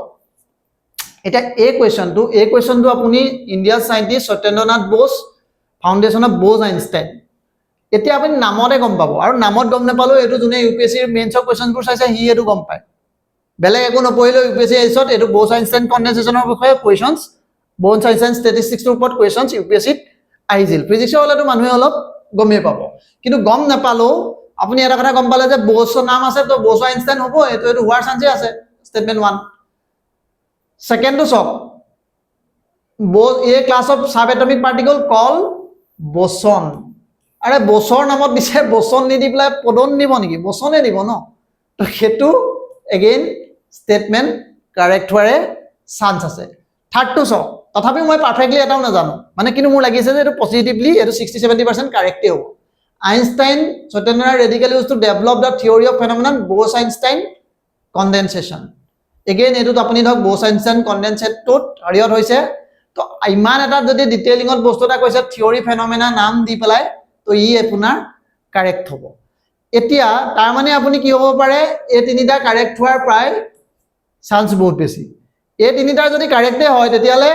এতিয়া এই কুৱেশ্যনটো আপুনি ইণ্ডিয়াৰ scientist Satyendranath Bose foundation of Bose Einstein এতিয়া আপুনি নামতে গম পাব আৰু নামত গম নাপালেও এইটো যোনে ইউপিএছচিৰ মেইনছৰ কুৱেশ্যনবোৰ চাইছে সি এইটো গম পায় বেলেগ একো নপঢ়িলেও ইউপিএছচি এছত এইটো বোস আইনষ্টাইন কনডেনচেশ্যনৰ বিষয়ে কুৱেশ্যনছ বোস আইনষ্টাইন ষ্টেটিষ্টিক্সৰ ওপৰত কুৱেশ্যনছ ইউপিএছচিত আহিছিল ফিজিক্সৰ হ'লেতো মানুহে অলপ গমেই পাব কিন্তু গম নাপালেও আপুনি এটা কথা গম পালে যে বোসৰ নাম আছে তো বোস আইনষ্টাইন হ'ব এইটো হোৱাৰ চান্সে আছে ষ্টেটমেণ্ট 1 সেকেন্ডটো চাওক a class of subatomic particle called boson আরে বছৰ নামত দিছে বসন নিদি পেলাই পদন দিব নেকি বসনে দিব ন তো হেতু এগেইন স্টেটমেন্ট কারেক্ট হোৱাৰে চান্স আছে থাৰ্ডটো চাওক তথাপি মই পাৰফেক্টলি এটাও নাজানো মানে কিন্তু মোৰ লাগিছে যে এটো পজিটিভলি এটো 60-70% কাৰেক্টে হ'ব Einstein Satyendranath radically used to develop the theory of phenomenon Bose Einstein condensation again এটো আপুনি ধৰক বোস আইনষ্টাইন কনডেনসেটটোত হেৰিয়ত হৈছে তো ইমান এটা যদি ডিটেইলিংত বস্তু এটা কৈছে থিওৰি ফেনোমেনা নাম দি পেলাই তো ই আপোনাৰ কাৰেক্ট হ'ব এতিয়া তাৰ মানে আপুনি কি হ'ব পাৰে এই তিনিটা কাৰেক্ট হোৱাৰ প্ৰায় চান্স বহুত বেছি এই তিনিটাৰ যদি কাৰেক্টে হয় তেতিয়ালে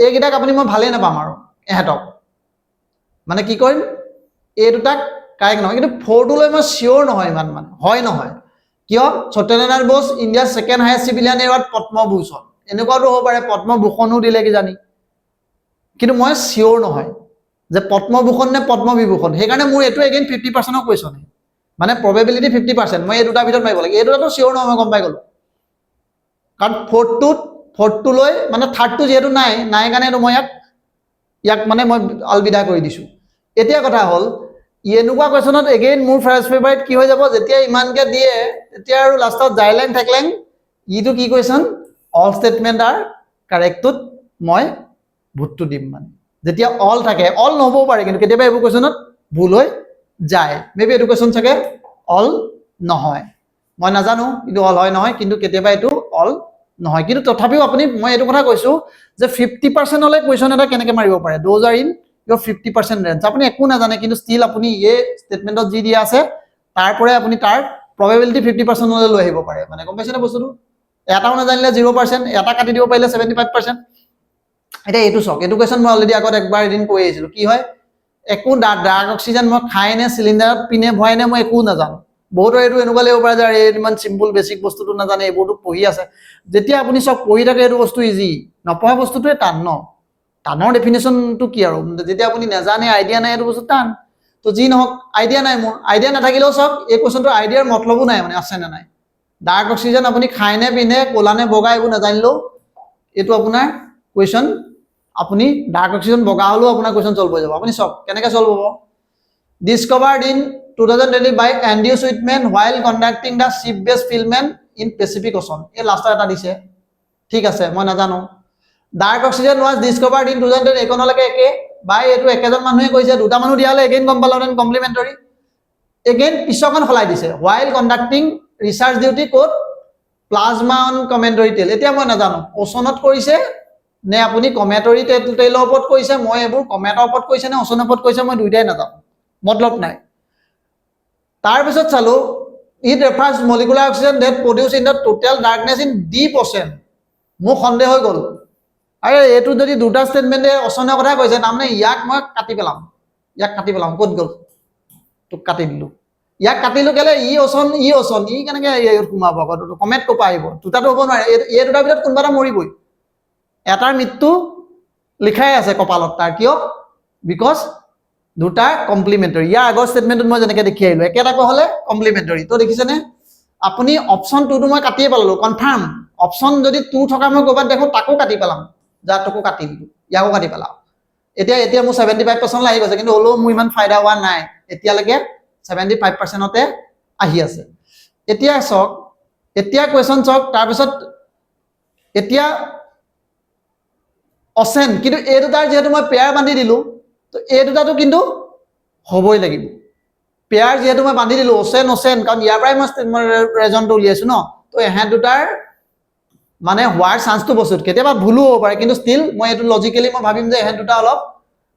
এইকেইটাক আপুনি মই ভালে নাপাম আৰু এহেতক মানে কি কৰিম এই দুটাক কাৰেক্ট নহয় কিন্তু ফৰটো লৈ মই শিওৰ নহয় ইমান মানে হয় নহয় কিয় সত্যেন্দ্ৰনাথ বোস ইণ্ডিয়াৰ second highest civilian award Padma Bhushan এনেকুৱাটো হ'ব পাৰে পদ্মভূষণো দিলে কি জানি কিন্তু মই শিওৰ নহয় যে পদ্মভূষণ নে পদ্মবিভূষণ সেইকাৰণে মোৰ এটো এগেইন 50% অফ কুৱেশ্যন মানে প্ৰবেবিলিটি 50% মই এই দুটা ভিতৰত মাৰিব লাগে এই দুটাটো শিওৰ নহয় মই গম পাই গলো কাৰণ ফোৰ্থটো লৈ মানে থাৰ্ডটো যেহেতু নাই কাৰণে মই ইয়াক মানে মই অলবিদা কৰি দিছো এতিয়া কথা হ'ল এনেকুৱা কুৱেশ্যনত এগেইন মোৰ ফাৰ্ষ্ট ফেভাৰিট কি হৈ যাব যেতিয়া ইমানকে দিয়ে তেতিয়া আৰু লাষ্টত জাইলেং থাকলেং ইটো কি কুৱেশ্যন অল স্টেটমেন্ট আৰ কাৰেক্টত মই ভুটটো দিম মানে যেতিয়া অল থাকে অল নহবও পাৰে কিন্তু কেতিয়াবা এইবোৰ কুৱেশ্যনত ভুল হৈ যায় মেবি এইটো কুৱেশ্যন চাগে অল নহয় মই নাজানো কিন্তু অল হয় নহয় কিন্তু কেতিয়াবা এইটো অল নহয় কিন্তু তথাপিও আপুনি মই এইটো কথা কৈছো যে 50% হলে কুৱেশ্যন এটা কেনেকৈ মাৰিব পাৰে those are in your 50% range আপুনি একো নাজানে কিন্তু ষ্টিল আপুনি এই ষ্টেটমেন্টত যি দিয়া আছে তাৰ পৰাই আপুনি তাৰ প্ৰবেবিলিটি 50% হলে লৈ আহিব পাৰে মানে গম পাইছেনে বস্তুটো এটাও নাজানিলে 0% এটা কাটি দিব পাৰিলে 75% এটা এইটো চক এইটো কুৱেশ্যন মই অলৰেডি আগত একবাৰ এদিন কৈ আহিছিলো কি হয় একো ডাৰ্ক অক্সিজেন মই খাই নে সিলিন্ডাৰত পিনে ভয় নে মই একো নাজানো বহুত এইটো এনেকুৱা লাগিব পাৰে যে এই ইমান সিম্পল বেসিক বস্তুটো নাজানে এইবোৰটো পঢ়ি আছে যেতিয়া আপুনি সব পঢ়ি থাকে এইটো বস্তু ইজি নপঢ়া বস্তুটোৱে টান ন টানৰ ডেফিনেশনটো কি আৰু যেতিয়া আপুনি নাজানে আইডিয়া নাই এইটো বস্তু টান তো যি নহওক আইডিয়া নাই মোৰ আইডিয়া নাথাকিলেও সব এই কুৱেশ্যনটো আইডিয়াৰ মতলবো নাই মানে আছে নে নাই ডাৰ্ক অক্সিজেন আপুনি খাই নে পিনে কোলা নে বগা এইবোৰ নাজানিলেও এইটো আপোনাৰ কুৱেশ্যন আপুনি ডাৰ্ক অক্সিজেন বগা হলেও আপোনাৰ কুৱেশ্যন সলভ হৈ যাব আপুনি সব কেনেকৈ সলভ হ'ব discovered in 2020 by Andrew Whitman while conducting the ship-based filming in Pacific Ocean এই লাষ্ট এটা দিছে ঠিক আছে মই নাজানো dark oxygen was discovered in 2010 একনলৈকে একে বাই এইটো একেজন মানুহে কৈছে দুটা মানুহ দিয়া হলে এগেইন কম্পালন কমপ্লিমেন্টাৰী এগেইন পিছখন খলাই দিছে while conducting research duty code plasma on commentary tell এতিয়া মই নাজানো ওচনত কৰিছে নে আপুনি কমেটৰী টেলৰ ওপৰত কৈছে মই এইবোৰ কমেটৰ ওপৰত কৈছে নে ওচনৰ ওপৰত কৈছে মই দুইটাই নাজানো মতলব নাই তাৰ পিছত চালো it refers molecular oxygen that produce in the total darkness in deep ocean মোৰ সন্দেহ হৈ গল আৰে এটো যদি দুটা ষ্টেটমেন্টে ওচনৰ কথা কৈছে তাৰমানে ইয়াক মই কাটি পেলাম ক'ত গল তো কাটি দিলো ইয়াক কাটিলো কেলে ই ওচন ই কেনেকে সোমাব কমেট কপা আহিব দুটাটো হ'ব নোৱাৰে এই দুটাৰ ভিতৰত কোনবা এটা মৰিবই এটাৰ মৃত্যু লিখাই আছে কপালত তাৰ কিয় বিকজ দুটা কমপ্লিমেন্টাৰী ইয়াৰ আগৰ ষ্টেটমেন্টত মই যেনেকৈ দেখি আহিলো একেটাকৈ হলে কমপ্লিমেন্টাৰী তো দেখিছেনে আপুনি অপচন 2 টো মই কাটিয়ে পেলালো কনফাৰ্ম অপচন যদি 2 থকা মই ক'বাত দেখো তাকো কাটি পেলাম যাতকো কাটি দিলো ইয়াকো কাটি পেলাও এতিয়া মোৰ 75% আহি গৈছে কিন্তু হলো মোৰ ইমান ফায়দা হোৱা নাই এতিয়ালৈকে 75%তে আহি আছে এতিয়া চক এতিয়া কুৱেশ্যন চক তাৰ পিছত এতিয়া অচেন, কিন্তু এই দুটাৰ যেহেতু মই পেয়াৰ বান্ধি দিলোঁ, তো এই দুটাটো কিন্তু হ'বই লাগিব। পেয়াৰ যেহেতু মই বান্ধি দিলোঁ, অচেন অচেন, কাৰণ ইয়াৰ পৰাই মই ৰেজনটো উলিয়াইছোঁ ন, তো এহেঁত দুটাৰ মানে হোৱাৰ চান্সটো বস্তুত কেতিয়াবা ভুলো হ'ব পাৰে, কিন্তু ষ্টিল মই এইটো লজিকেলি মই ভাবিম যে এহেঁত দুটা অলপ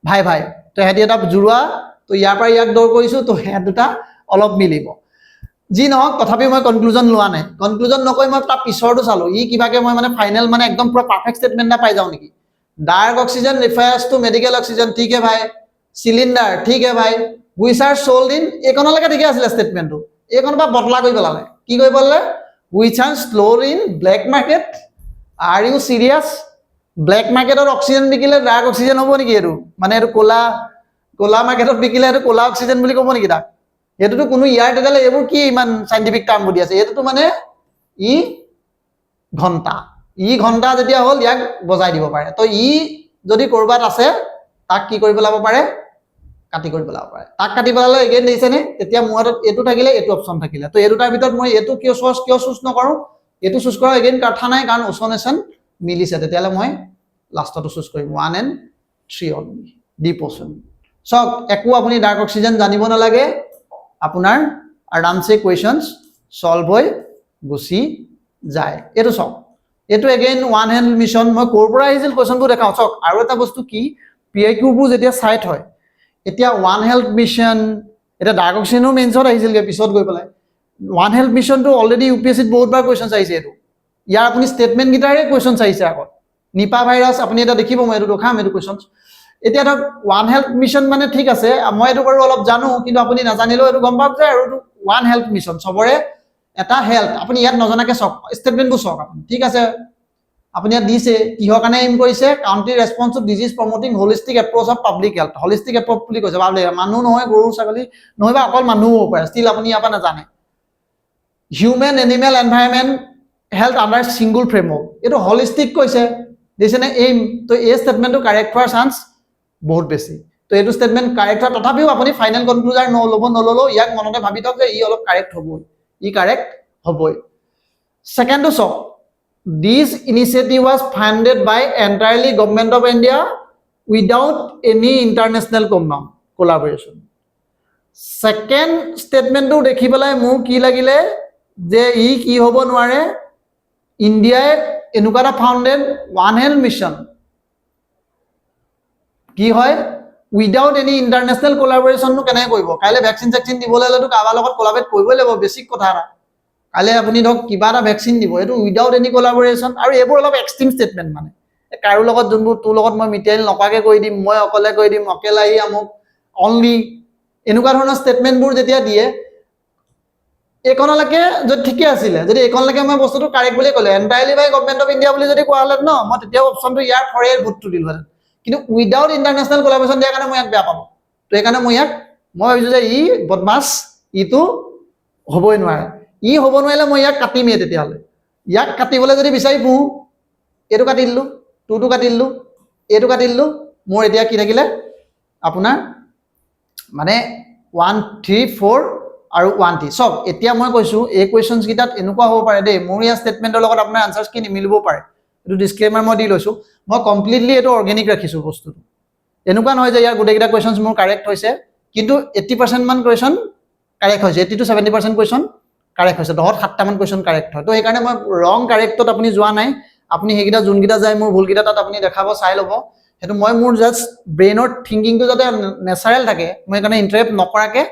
ভাই ভাই, তো এহেঁতি এটা জোৰোৱা, তো ইয়াৰ পৰা ইয়াক দৌৰ কৰিছোঁ, তো এহেঁত দুটা অলপ মিলিব। যি নহওক তথাপিও মই কনক্লুজন লোৱা নাই, কনক্লুজন নকৈ মই তাৰ পিছৰটো চালোঁ, ই কিবাকে মই মানে ফাইনেল মানে একদম পুৰা পাৰফেক্ট ষ্টেটমেণ্ট এটা পাই যাওঁ নেকি। Dark oxygen refers to medical oxygen, ঠিক হে ভাই। চিলিণ্ডাৰ, ঠিক হে ভাই। হুইচ আৰ চ'ল্ড ইন, এইকণলৈকে ঠিকে আছিলে ষ্টেটমেণ্টটো, এইকণৰ পৰা বদলা কৰি পেলালে। কি কৰি পেলালে? Which are sold in black market. Are you serious? Black মাৰ্কেটত অক্সিজেন বিকিলে ডাৰ্ক অক্সিজেন হ'ব নেকি? এইটো মানে এইটো ক'লা মাৰ্কেটত বিকিলে এইটো ক'লা অক্সিজেন বুলি ক'ব নেকি তাক? এইটোতো কোনো ইয়াৰ তেতিয়াহ'লে এইবোৰ কি ইমান চাইণ্টিফিক টাৰ্ম বুদ্ধি আছে? এইটোতো মানে ই ঘণ্টা, যেতিয়া হ'ল ইয়াক বজাই দিব পাৰে। তো ই যদি ক'ৰবাত আছে তাক কি কৰি পেলাব পাৰে? কাটি কৰি পেলাব পাৰে। তাক কাটি পেলালে এগেইন দেখিছেনে? তেতিয়া মোৰ হাতত এইটো থাকিলে, এইটো অপশ্যন থাকিলে, তো এই দুটাৰ ভিতৰত মই এইটো কিয় চুজ নকৰোঁ? এইটো চুজ কৰা এগেইন কথা নাই, কাৰণ ওচনেচন মিলিছে, তেতিয়াহ'লে মই লাষ্টটো চুজ কৰিম 1 and 3 অনলি, ডিপ অ'চন। চাওক, একো আপুনি ডাৰ্ক অক্সিজেন জানিব নালাগে, আপোনাৰ আৰামছে কুৱেশ্যনছ চল্ভ হৈ গুচি যায়। এইটো চাওক, এইটো এগেইন ওৱান হেল্থ মিছন। মই ক'ৰ পৰা আহিছিল কুৱেশ্যনটো দেখাওঁ। চাওক, আৰু এটা বস্তু কি, PIQবোৰ যেতিয়া চাইট হয়, এতিয়া ওৱান হেল্থ মিছন, এতিয়া ডাৰ্ক অক্সিজেনো মেইনছত আহিছিলগৈ পিছত গৈ পেলাই। ওৱান হেল্থ মিছনটো অলৰেডি UPSCত বহুতবাৰ কুৱেশ্যন আহিছে। এইটো ইয়াৰ আপুনি ষ্টেটমেণ্টকেইটাৰে কুৱেশ্যন আহিছে আগত। নিপা ভাইৰাছ আপুনি এটা দেখিব, মই এইটো দেখাম, এইটো কুৱেশ্যন। এতিয়া ধৰক ওৱান হেল্থ মিছন মানে ঠিক আছে, মই এইটো বাৰু অলপ জানো, কিন্তু আপুনি নাজানিলেও এইটো গম পাওক যে আৰু এইটো ওৱান হেল্থ মিছন, চবৰে এটা হেল্থ। আপুনি ইয়াত নজনাকৈ চাওক, ষ্টেটমেণ্টবোৰ চাওক আপুনি, ঠিক আছে। আপুনি ইয়াত দিছে কিহৰ কাৰণে এইম কৰিছে, country response to disease promoting holistic approach of public health. Holistic approach বুলি কৈছে, মানুহ নহয়, গৰু ছাগলী নহয়, বা অকল মানুহ হ'ব পাৰে, ষ্টিল আপুনি ইয়াৰ পৰা নাজানে। Human animal environment health under single framework, এইটো হলিষ্টিক কৈছে, দিছেনে এইম। তো এই ষ্টেটমেণ্টটো কাৰেক্ট হোৱাৰ চান্স বহুত বেছি। তো এইটো ষ্টেটমেণ্ট কাৰেক্ট হয়, তথাপিও আপুনি ফাইনেল কনক্লুজাৰ নল'লেও ইয়াক মনতে ভাবি থওক যে ই অলপ কাৰেক্ট হ'বই, ই কাৰেক্ট হ'বই। ছেকেণ্ডটো চাওক, this initiative was funded by entirely government of India without any international collaboration. Second ষ্টেটমেণ্টটো দেখি পেলাই মোৰ কি লাগিলে যে ই কি হ'ব নোৱাৰে, ইণ্ডিয়াই এনেকুৱা এটা ফাউণ্ডেড ওৱান হেল্থ মিছন কি হয় উইদাউট এনি ইণ্টাৰনেশ্যনেল কোলাবৰেশ্যনটো কেনেকৈ কৰিব? কাইলৈ ভেকচিন চেকচিন দিবলৈ হ'লেতো কাৰোবাৰ লগত কোলাবৰেট কৰিবই লাগিব, বেছিক কথা এটা। কাইলৈ আপুনি ধৰক কিবা এটা ভেকচিন দিব, এইটো উইদাউট এনি কোলাবৰেশ্যন, আৰু এইবোৰ অলপ এক্সট্ৰিম ষ্টেটমেণ্ট। মানে কাৰো লগত যোনবোৰ তোৰ লগত মই মিটাইল নকৰাকৈ কৰি দিম, মই অকলে কৰি দিম, অকেলাই আমুক অনলি, এনেকুৱা ধৰণৰ ষ্টেটমেণ্টবোৰ যেতিয়া দিয়ে, এইকণলৈকে যদি ঠিকে আছিলে, যদি এইকণলৈকে মই বস্তুটো কাৰেক্ট বুলি ক'লে, এণ্টায়াৰলি বাই গভৰ্ণমেণ্ট অফ ইণ্ডিয়া বুলি যদি কোৱা হ'লে ন, মই তেতিয়াও অপশ্যনটো ইয়াৰ ফৰে ভোটটো দিলোহেঁতেন। কিন্তু উইদাউট ইণ্টাৰনেশ্যনেল কোলাবৰেশ্যন দিয়াৰ কাৰণে মই ইয়াক বেয়া পালোঁ। তো সেইকাৰণে মই ভাবিছোঁ যে ই বদমাছ, ইটো হ'বই নোৱাৰে। ই হ'ব নোৱাৰিলে মই ইয়াক কাটিমেই। তেতিয়াহ'লে ইয়াক কাটিবলৈ যদি বিচাৰি ফুৰোঁ, এইটো কাটি দিলোঁ, টুটো কাটি দিলোঁ, এইটো কাটি দিলোঁ, মোৰ এতিয়া কি থাকিলে আপোনাৰ মানে 1, 3, 4 আৰু 1, 3। চাওক, এতিয়া মই কৈছোঁ এই কুৱেশ্যনছকেইটাত এনেকুৱা হ'ব পাৰে দেই, মোৰ ইয়াৰ ষ্টেটমেণ্টৰ লগত আপোনাৰ আনচাৰ্ছখিনি নিমিলিব পাৰে। এইটো ডিছক্লেইমাৰ মই দি লৈছোঁ। মই কমপ্লিটলি এইটো অৰ্গেনিক ৰাখিছোঁ বস্তুটো। এনেকুৱা নহয় যে ইয়াৰ গোটেইকেইটা কুৱেশ্যনছ মোৰ কাৰেক্ট হৈছে, কিন্তু 80% মান কুৱেশ্যন কাৰেক্ট হৈছে, 80 to 70% কুৱেশ্যন কাৰেক্ট হৈছে, 10-7টামান কুৱেশ্যন কাৰেক্ট হয়। তো সেইকাৰণে মই ৰং কাৰেক্টত আপুনি যোৱা নাই, আপুনি সেইকেইটা যোনকেইটা যায় মোৰ ভুলকেইটা তাত আপুনি দেখাব, চাই ল'ব। সেইটো মই মোৰ জাষ্ট ব্ৰেইনৰ থিংকিংটো যাতে নেচাৰেল থাকে, মই সেইকাৰণে ইণ্টাৰেপ্ট নকৰাকৈ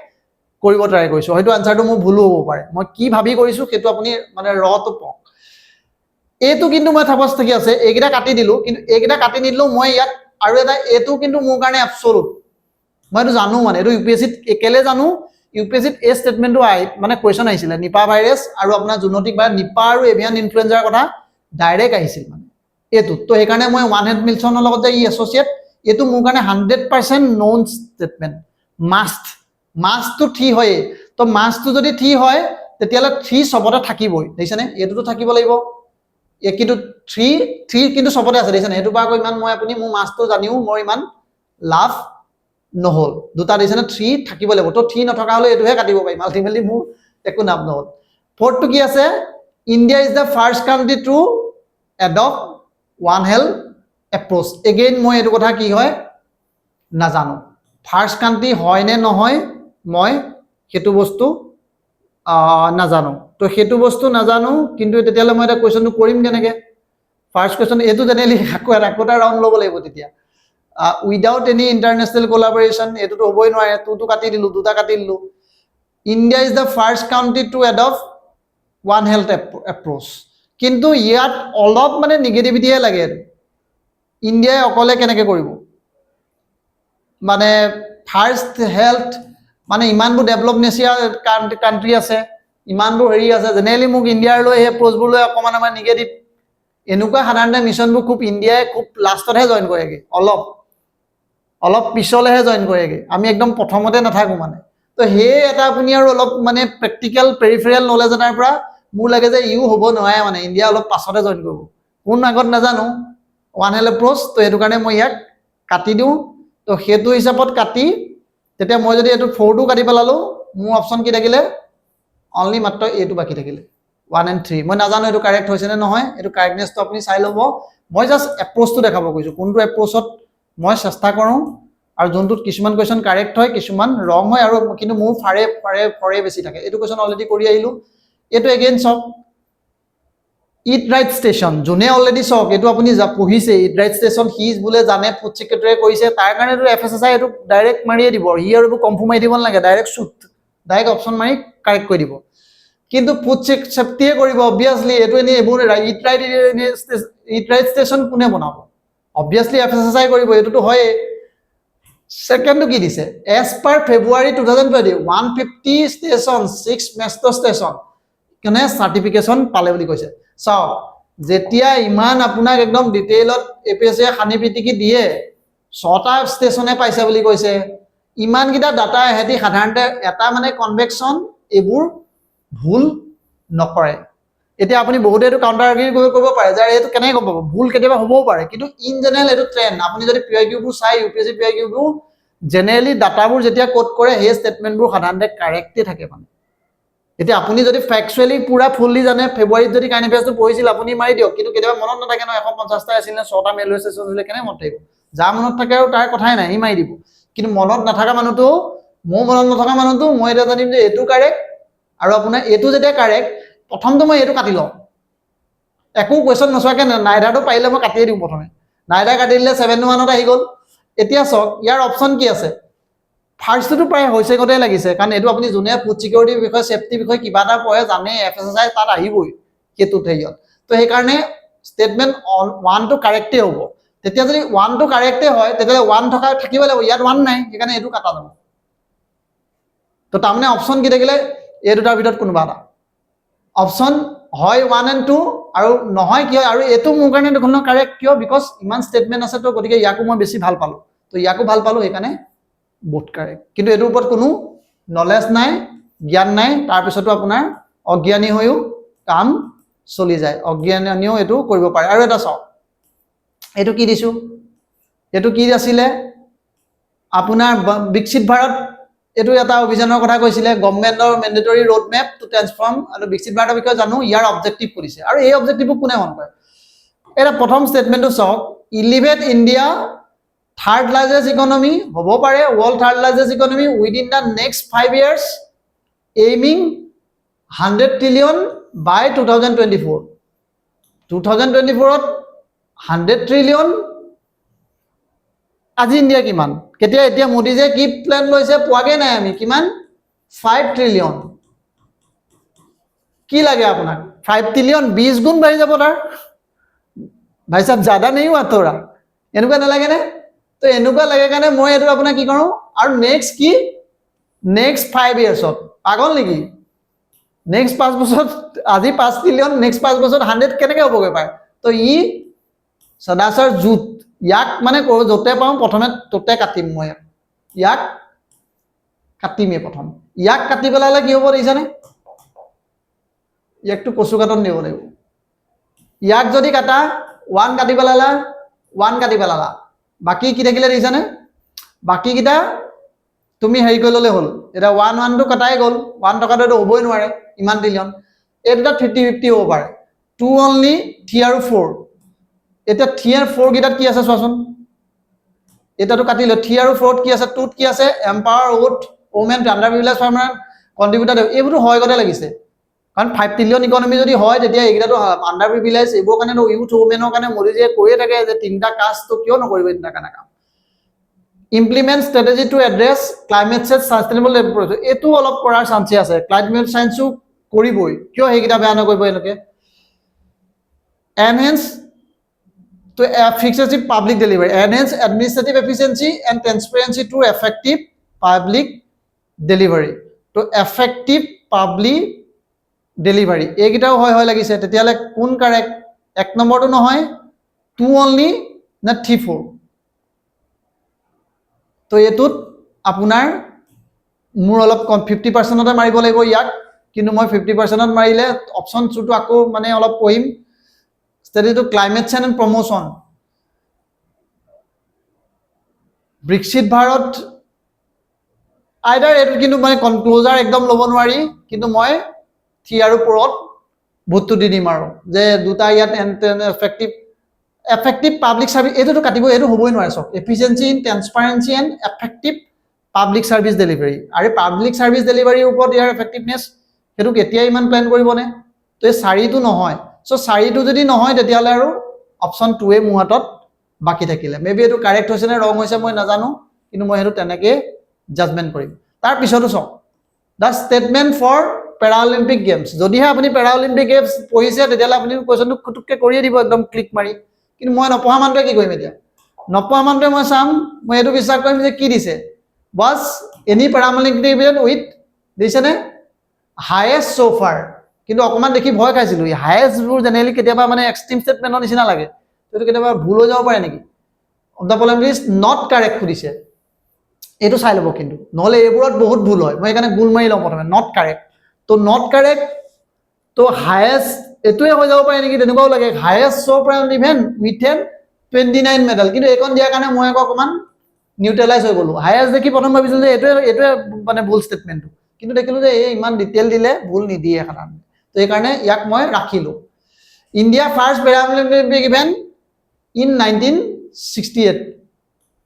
কৰিব ট্ৰাই কৰিছোঁ। হয়তো আনচাৰটো মোৰ ভুলো হ'ব পাৰে, মই কি ভাবি কৰিছোঁ সেইটো আপুনি মানে ৰটো পাওক। এইটো কিন্তু মই থাপচ থাকি আছে, এইকেইটা কাটি দিলোঁ, কিন্তু এইকেইটা কাটি নিদিলেও মই ইয়াত আৰু এটা, এইটো কিন্তু মোৰ কাৰণে এবছলুট, মই এইটো জানো। মানে এইটো UPSCত কেলে জানো, UPSCত এই ষ্টেটমেণ্টটো মানে কুৱেশ্যন আহিছিলে, নিপা ভাইৰাছ আৰু আপোনাৰ জুনটিক ভাইৰাছ, নিপা আৰু এভিয়ান ইনফ্লুৱেঞ্জাৰ কথা ডাইৰেক্ট আহিছিল মানে এইটোত। তো সেইকাৰণে মই ওৱান হেল্থ মিছনৰ লগত যে ই এছ'চিয়েট, এইটো মোৰ কাৰণে 100% ন'ন ষ্টেটমেণ্ট। মাষ্টটো থ্ৰী হয়েই। তো মাষ্টটো যদি থ্ৰী হয়, তেতিয়াহ'লে থ্ৰী চবতে থাকিবই, দেখিছেনে? এইটোতো থাকিব লাগিব, কিন্তু থ্ৰী কিন্তু চবতে আছে, দেখিছেনে? সেইটো পৰা আকৌ ইমান মই আপুনি মোৰ মাষ্টটো জানিও মই ইমান লাভ নহ'ল। দুটা দেখিছেনে? থ্ৰী থাকিব লাগিব। তো থ্ৰী নথকা হ'লে এইটোহে কাটিব পাৰিম, আল্টিমেটলি মোৰ একো লাভ নহ'ল। ফ'ৰ্থটো কি আছে? India is the first country to adopt one health approach again মই এইটো কথা কি হয় নাজানো ফাৰ্ষ্ট কাণ্ট্ৰি হয় নে নহয় মই সেইটো বস্তু নাজানো তো সেইটো বস্তু নাজানো কিন্তু তেতিয়ালে মই এটা কোৱেশ্চনটো কৰিম কেনেকৈ ফাৰ্ষ্ট কোৱেশ্চন এইটো জেনেৰেলি আকৌ এটা ৰাউণ্ড ল'ব লাগিব তেতিয়া উইদাউট এনি ইণ্টাৰনেশ্যনেল কোলাবৰেশ্যন এইটোতো হ'বই নোৱাৰে তোৰটো কাটি দিলোঁ দুটা কাটি দিলোঁ India is the first country to adopt one health approach কিন্তু ইয়াত অলপ মানে নিগেটিভিটিহে লাগে ইণ্ডিয়াই অকলে কেনেকৈ কৰিব মানে ফাৰ্ষ্ট হেল্থ মানে ইমানবোৰ ডেভেলপ নেশ্যন কাণ্ট্ৰি আছে ইমানবোৰ হেৰি আছে জেনেৰেলি মোক ইণ্ডিয়াৰ লৈ সেই এপ্ৰ'চবোৰ লৈ অকণমান আমাৰ নিগেটিভ এনেকুৱা সাধাৰণতে মিছনবোৰ খুব ইণ্ডিয়াই খুব লাষ্টতহে জইন কৰেগৈ অলপ পিছলেহে জইন কৰেগৈ আমি একদম প্ৰথমতে নাথাকোঁ মানে তো সেই এটা আপুনি আৰু অলপ মানে প্ৰেক্টিকেল পেৰিফেৰিয়েল নলেজ এটাৰ পৰা মোৰ লাগে যে ইউ হ'ব নোৱাৰে মানে ইণ্ডিয়া অলপ পাছতে জইন কৰিব কোন আগত নাজানো ওৱান হেল্থ এপ্ৰ'চ তো সেইটো কাৰণে মই ইয়াক কাটি দিওঁ তো সেইটো হিচাপত কাটি তেতিয়া মই যদি এইটো 4টো কাটি পেলালোঁ মোৰ অপশ্যন কি থাকিলে অনলি মাত্ৰ এইটো বাকী থাকিলে 1 and 3 মই নাজানো এইটো কাৰেক্ট হৈছে নে নহয় এইটো কাৰেক্টনেছটো আপুনি চাই ল'ব মই জাষ্ট এপ্ৰ'চটো দেখাব কৈছোঁ কোনটো এপ্ৰ'চত মই চেষ্টা কৰোঁ আৰু যোনটোত কিছুমান কুৱেশ্যন কাৰেক্ট হয় কিছুমান ৰং হয় আৰু কিন্তু মোৰ ফৰে বেছি থাকে এইটো কুৱেশ্যন অলৰেডি কৰি আহিলোঁ এইটো এগেইন চাওক ইট ৰাইট ষ্টেচন যোনে অলৰেডি চাওক এইটো আপুনি পঢ়িছে ইট ৰাইট ষ্টেচন সি বোলে জানে ফুড ছেক্ৰেটাৰীয়ে কৰিছে তাৰ কাৰণে এইটো FSSAI এইটো ডাইৰেক্ট মাৰিয়ে দিব সি আৰু এইবোৰ কমফু মাৰি দিব নালাগে ডাইৰেক্ট ডাইৰেক্ট অপশ্যন মাৰি কাৰেক্ট কৰি দিব কিন্তু ফুড চেফটিয়ে কৰিব অবভিয়াছলি এইটো এনেই এইবোৰ ইট ৰাইট ষ্টেচন কোনে বনাব অবভিয়াছলি FSSAI কৰিব এইটোতো হয়েই সেকেন্ডটো কি দিছে এজ পাৰ ফেব্ৰুৱাৰী 2020 150 ষ্টেচন 6 মেষ্ট্ৰ ষ্টেচন কেনে চাৰ্টিফিকেশ্যন পালে বুলি কৈছে চাওক যেতিয়া ইমান আপোনাক একদম ডিটেইলত APSCয়ে খানি পিটিকি দিয়ে 6টা ষ্টেচনে পাইছে বুলি কৈছে ইমানকেইটা ডাটা এহেতি সাধাৰণতে এটা মানে কনভেকশ্যন এইবোৰ ভুল নকৰে এতিয়া আপুনি বহুতে এইটো কাউণ্টাৰ আৰ্গুমেণ্ট কৰিব পাৰে যে এইটো কেনেকৈ গম পাব ভুল কেতিয়াবা হ'বও পাৰে কিন্তু ইন জেনেৰেল এইটো ট্ৰেণ্ড আপুনি যদি PIQবোৰ চাই UPSC PIQবোৰ জেনেৰেলি ডাটাবোৰ যেতিয়া কোড কৰে সেই ষ্টেটমেণ্টবোৰ সাধাৰণতে কাৰেক্টে থাকে মানে এতিয়া আপুনি যদি ফেক্চুৱেলি পুৰা ফুললি জানে ফেব্ৰুৱাৰীত যদি কাইন এফেয়াৰ্ছটো পঢ়িছিল আপুনি মাৰি দিয়ক কিন্তু কেতিয়াবা মনত নাথাকে ন 150টা আছিল নে 6টা মেলৱে ষ্টেচন আছিলে কেনে মনত থাকিব যা মনত থাকে আৰু তাৰ কথাই নাই সি মাৰি দিব কিন্তু মনত নাথাকা মানুহটো মোৰ মনত নথকা মানুহটো মই এটা জানিম যে এইটো কাৰেক্ট আৰু আপোনাৰ এইটো যেতিয়া কাৰেক্ট প্ৰথমটো মই এইটো কাটি লওঁ একো কুৱেশ্যন নচোৱাকৈ নাইডাৰটো পাৰিলে মই কাটিয়ে দিওঁ প্ৰথমে নাইডাৰ কাটি দিলে 7-1ত আহি গ'ল এতিয়া চাওক ইয়াৰ অপশ্যন কি আছে ফাৰ্ষ্টটো প্ৰায় হৈছে গতে লাগিছে কাৰণ এইটো আপুনি যোনে ফুড ছিকিউৰিটিৰ বিষয়ে সেফটি বিষয়ে কিবা এটা পঢ়ে জানে FSSAI তাত আহিবই সেইটোত হেৰিয়ত তো সেইকাৰণে ষ্টেটমেণ্ট 1টো কাৰেক্টে হ'ব তেতিয়া যদি 1টো কাৰেক্টে হয় তেতিয়াহ'লে 1 থাকিব লাগিব ইয়াত 1 নাই সেইকাৰণে এইটো কাটা যাব তো তাৰমানে অপশ্যন কি থাকিলে এই দুটাৰ ভিতৰত কোনোবা এটা অপশ্যন হয় 1 and 2 আৰু নহয় কি হয় আৰু এইটো মোৰ কাৰণে দেখোন কাৰেক্ট কিয় বিকজ ইমান ষ্টেটমেণ্ট আছে তো গতিকে ইয়াকো মই বেছি ভাল পালোঁ তো ইয়াকো ভাল পালোঁ সেইকাৰণে বোথ কাৰেক্ট কিন্তু এইটোৰ ওপৰত কোনো নলেজ নাই জ্ঞান নাই তাৰপিছতো আপোনাৰ অজ্ঞানী হৈও কাম চলি যায় অজ্ঞানীও এইটো কৰিব পাৰে আৰু এটা চাওক এইটো কি দিছোঁ এইটো কি আছিলে আপোনাৰ বিকশিত ভাৰত এইটো এটা অভিযানৰ কথা কৈছিলে গভৰ্ণমেণ্টৰ mandatory road map to transform আৰু বিকশিত ভাৰতৰ বিষয়ে জানো ইয়াৰ অবজেক্টিভ কৰিছে আৰু এই অবজেক্টিভবোৰ কোনে মন কৰে এটা প্ৰথম ষ্টেটমেণ্টটো চাওক elevate India third largest economy হ'ব পাৰে world third largest economy within the next 5 years aiming 100 trillion by 2024 2024ত 100 trillion আজি ইণ্ডিয়া কিমান কেতিয়া এতিয়া মোদীজে কি প্লেন লৈছে পোৱাগে নাই আমি কিমান 5 trillion কি লাগে আপোনাক 5 trillion 20 গুণ বাঢ়ি যাব তাৰ ভাই সাহেব জ্যাদা नहीं हुआ थोड़ा এনেকুৱা নালাগে নে তো এনেকুৱা লাগে কাৰণে মই এইটো আপোনাক কি কৰোঁ আৰু নেক্সট কি নেক্সট 5 yearsত পাগল নেকি নেক্সট 5 বছৰত আজি 5 trillion নেক্সট 5 বছৰত 100 কেনেকৈ হ'বগৈ পাৰে তো ই সদাসৰ জুত ইয়াক মানে য'তে পাওঁ প্ৰথমে ততে কাটিম মই ইয়াক কাটিমেই প্ৰথম ইয়াক কাটি পেলালে কি হ'ব দেখিছানে ইয়াকটো কচু কাটন দিব লাগিব ইয়াক যদি কাটা 1 কাটি পেলালা 1 কাটি পেলালা বাকি কি থাকিলে দেখিছানে বাকি কিটা তুমি হেৰি কৰি ল'লে হ'ল এটা 1 টো কাটাই গ'ল 1 টকাটো হ'বই নোৱাৰে ইমান ট্ৰিলিয়ন এই দুটা 50-50 হ'ব পাৰে 2 only 3 আৰু 4 এটা 3 আৰু 4 গিটাত কি আছে চোৱাচোন এটাটো কাটি ল 3 আৰু 4 কি আছে 2 কি আছে empowered women underprivileged farmer contributor এইবোৰটো হয় গতে লাগিছে কাৰণ 5 ট্ৰিলিয়ন ইকনমি যদি হয় তেতিয়া এইগিটাটো আন্ডাৰ প্ৰিভিলেজ এইবোৰ কাৰণে ইউথ ওমেনৰ কাৰণে মোদীজীয়ে কৈয়ে থাকে যে তিনটা কাষ্টটো কিয় নকৰিব তিনটা কাৰণে কাম implement strategy to address climate change sustainable development এটো অলপ কৰাৰ চান্স আছে ক্লাইমেট সায়েন্সও কৰিবই কিয় হেগিটা বেয়া নকৰিব এলকে enhance to effective public delivery enhance administrative efficiency and transparency to effective public delivery to effective public delivery egitao hoy hoy lagise tetiale kun correct ek number to nohoy 2 only na 3 4 to etut apunar mur olop 50% তে মাৰিব লাগিব ইয়াক কিন্তু মই 50% ত মাৰিলে option 2 টো আকো মানে অলপ পঢ়িম study to climate change and promotion Brexit Bharat either etu kintu mane conclusion ekdom lobo nwari kintu moi thiaru porot bhuttu di dim aru je duta yat effective public service etu to katibo etu hoboi nware sok efficiency in transparency and effective public service delivery are public service delivery upor their effectiveness etu ketia iman plan koribone to e sari tu nohoy so sari tu jodi nohoy tetiale aru option 2 e muhatot baki thakile maybe etu correct hoise na wrong hoise moi najanu kintu moi etu tenake judgment korim tar pisoto sok the statement for paralympic games jodi ha apuni paralympic games pohise tetiale apuni question tu kutukke koriye dibo ekdom click mari kintu moi nopoha mante ki koim etia nopoha mante moi sam moi etu bisar korim je ki dise was any paralympic event with dise ne highest so far কিন্তু অকমান দেখি ভয় খাইছিলো highest বোৰ generally কেতিয়াবা মানে extreme স্টেটমেন্টৰ নিচিনা লাগে তো কেতিয়াবা ভুল হৈ যাব পাৰে নেকি of the following is not correct খুদিছে এটো চাই লব কিন্তু নহলে এইবোৰত বহুত ভুল হয় মই এখানে গুল মাৰি লম প্ৰথমে নট কাৰেক্ট তো নট কাৰেক্ট তো হাইয়েস্ট এটোৱে হৈ যাব পাৰে নেকি তেনেকুৱাও লাগে highest show prime event with 29 medal কিন্তু এখন দিয়া কাৰণে মই অকমান নিউট্ৰেলাইজ হৈ গলো হাইয়েস্ট দেখি প্ৰথম ভাবিছিল যে এটোৱে মানে ভুল স্টেটমেন্টটো কিন্তু দেখিলো যে এই ইমান ডিটেইল দিলে ভুল নিদিয়ে এখন তো এই কাৰণে ইয়াক মই ৰাখিলো ইন্ডিয়া ফাৰ্স্ট প্যাৰালিম্পিক ইভেন্ট ইন 1968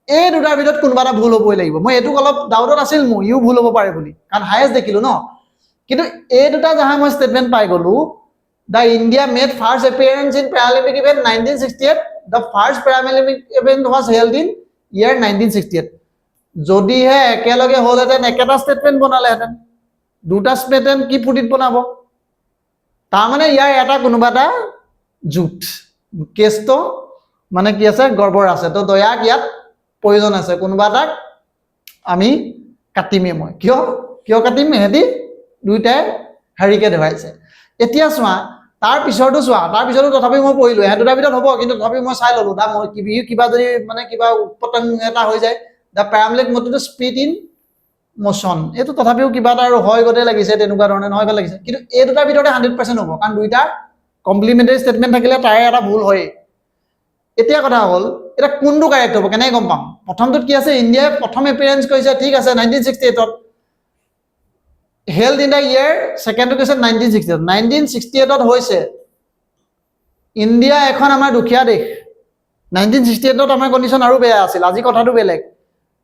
এই দুটাৰ ভিতৰত কোনবাটা ভুল হ'বই লাগিব মই এটো অলপ ডাউটত আছিল মই ইউ ভুল হ'ব পাৰে বুলি কাৰণ হাইয়েস্ট দেখিলো ন কিন্তু এই দুটা যাহা মই স্টেটমেন্ট পাই গলো the India made first appearance in Paralympic event 1968 the first Paralympic event was held in year 1968 যদি হে একেলগে হলহেতেন একেটা স্টেটমেন্ট বনালেহেতেন দুটা স্টেটমেন্ট কি পুটিত বনাবো তা মানে ইয়াৰ এটা কোনোবাটা জুট কেছটো মানে কি আছে গৰ্বৰ আছে তো দয়াক ইয়াত প্ৰয়োজন আছে কোনোবাটাক আমি কাটিমে মই কিয় কাটিম হেদি দুইটাই হাৰিকে দেখাইছে এতিয়া চোৱা তাৰ পিছৰটো তথাপি মই পঢ়িলো হে দুটা ভিতৰত হ'ব কিন্তু তথাপি মই চাই ললো দা মই কিবা যদি মানে কিবা উৎপতন এটা হৈ যায় দা প্যারালিম্পিক মোটৰ স্পিড ইন মোশন এটো তথাপিও কিবা এটা আৰু হয় গতে লাগিছে তেনেকুৱা ধৰণে নহয় ভাল লাগিছে কিন্তু এই দুটাৰ ভিতৰতে 100% হ'ব কাৰণ দুইটা কমপ্লিমেন্টাৰী স্টেটমেন্ট থাকিলে তাৰে এটা ভুল হয় এতিয়া কথা হ'ল এটা কোনটো কাৰেক্ট হ'ব কেনে গম পাম প্ৰথমটোত কি আছে ইন্ডিয়াই প্ৰথম এপিয়াৰেন্স কৰিছে ঠিক আছে 1968 ত held in the year second question 1968 ত হৈছে ইন্ডিয়া এখন আমাৰ দুখিয়া দেশ 1968 ত আমাৰ কন্ডিশন আৰু বেয়া আছিল আজি কথাটো বেলেগ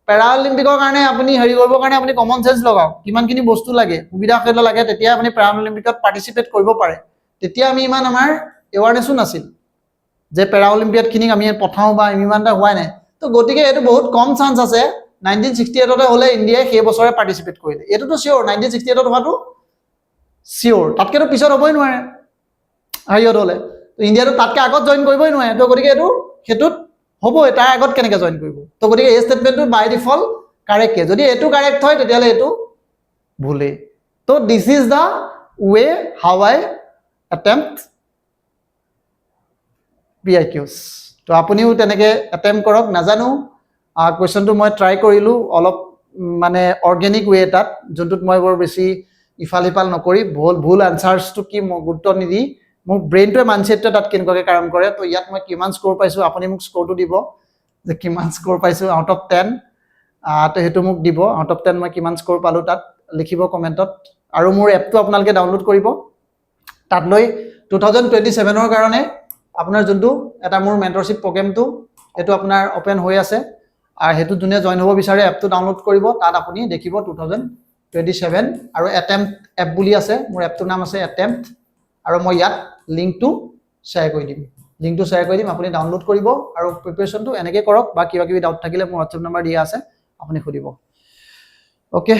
প্যাৰালিম্পিকৰ কাৰণে আপুনি হেৰি কৰিবৰ কাৰণে আপুনি কমন সেন্স লগাও কিমানখিনি বস্তু লাগে সুবিধা খেল লাগে তেতিয়া আপুনি প্যারালিম্পিকত পাৰ্টিসিপেট কৰিব পাৰে তেতিয়া আমি ইমান আমাৰ এৱাৰনেছো নাছিল যে প্যাৰালিম্পিয়াত খিনিক আমি পঠাও বা ইমানটা হোৱাই নাই তো গতিকে এটো বহুত কম চান্স আছে 1968 তে হলে ইন্ডিয়াই সেই বছৰে পাৰ্টিসিপেট কৰিলে এটোটো সিওৰ 1968 ত হোৱাটো সিওৰ তাতকেটো পিছত হ'বই নোৱাৰে হাইয়ত হলে তো ইন্ডিয়াটো তাতকে আগত জয়েন কৰিবই নোৱাৰে তো গতিকে এটো হেতুত হ'ব তাৰ আগত কেনেকৈ জয়েন কৰিব তো গতিকে এই স্টেটমেন্টটো বাই ডিফল্ট কাৰেক্ট যদি এটো কাৰেক্ট হয় তেতিয়ালে এটো ভুলে তো this is the way how I attempt PIQs তো আপুনিও তেনেকে attempt কৰক নাজানো কোৱেশ্চনটো মই ট্ৰাই কৰিলো অলপ মানে অৰ্গেনিক ওয়ে এটাত যোনটোত মই বৰ বেছি ইফাল নকৰি ভুল আনসাৰছটো কি গুৰুত্ব নিদি মোৰ ব্ৰেইনটোৱে মানচিত্ৰ তাত কেনেকৈ কাম কৰে তো ইয়াত মই কিমান স্কোৰ পাইছো আপুনি মোক স্কোৰটো দিব যে কিমান স্কোৰ পাইছো আউট অফ 10 তো হেতু মোক দিব আউট অফ 10 মই কিমান স্কোৰ পালো তাত লিখিব কমেন্টত আৰু মোৰ এপটো আপোনালোকে ডাউনলোড কৰিব তাত লৈ 2027 ৰ কাৰণে আপোনাৰ যোনটো এটা মোৰ মেণ্টৰশ্বিপ প্ৰগ্ৰেমটো এইটো আপোনাৰ ওপেন হৈ আছে আৰু হেতু যোনে জয়েন হ'ব বিচাৰে এপটো ডাউনলোড কৰিব তাত আপুনি দেখিব 2027 আৰু এটেম্প্ট এপ বুলি আছে মোৰ এপটোৰ নাম আছে এটেম্প্ট আৰু মই ইয়াত লিংকটো শ্বেয়াৰ কৰি দিম আপুনি ডাউনলোড কৰিব আৰু প্ৰিপাৰেচনটো এনেকৈ কৰক বা কিবা কিবি ডাউট থাকিলে মোৰ WhatsApp নম্বৰ দিয়া আছে আপুনি সুধিব ওকে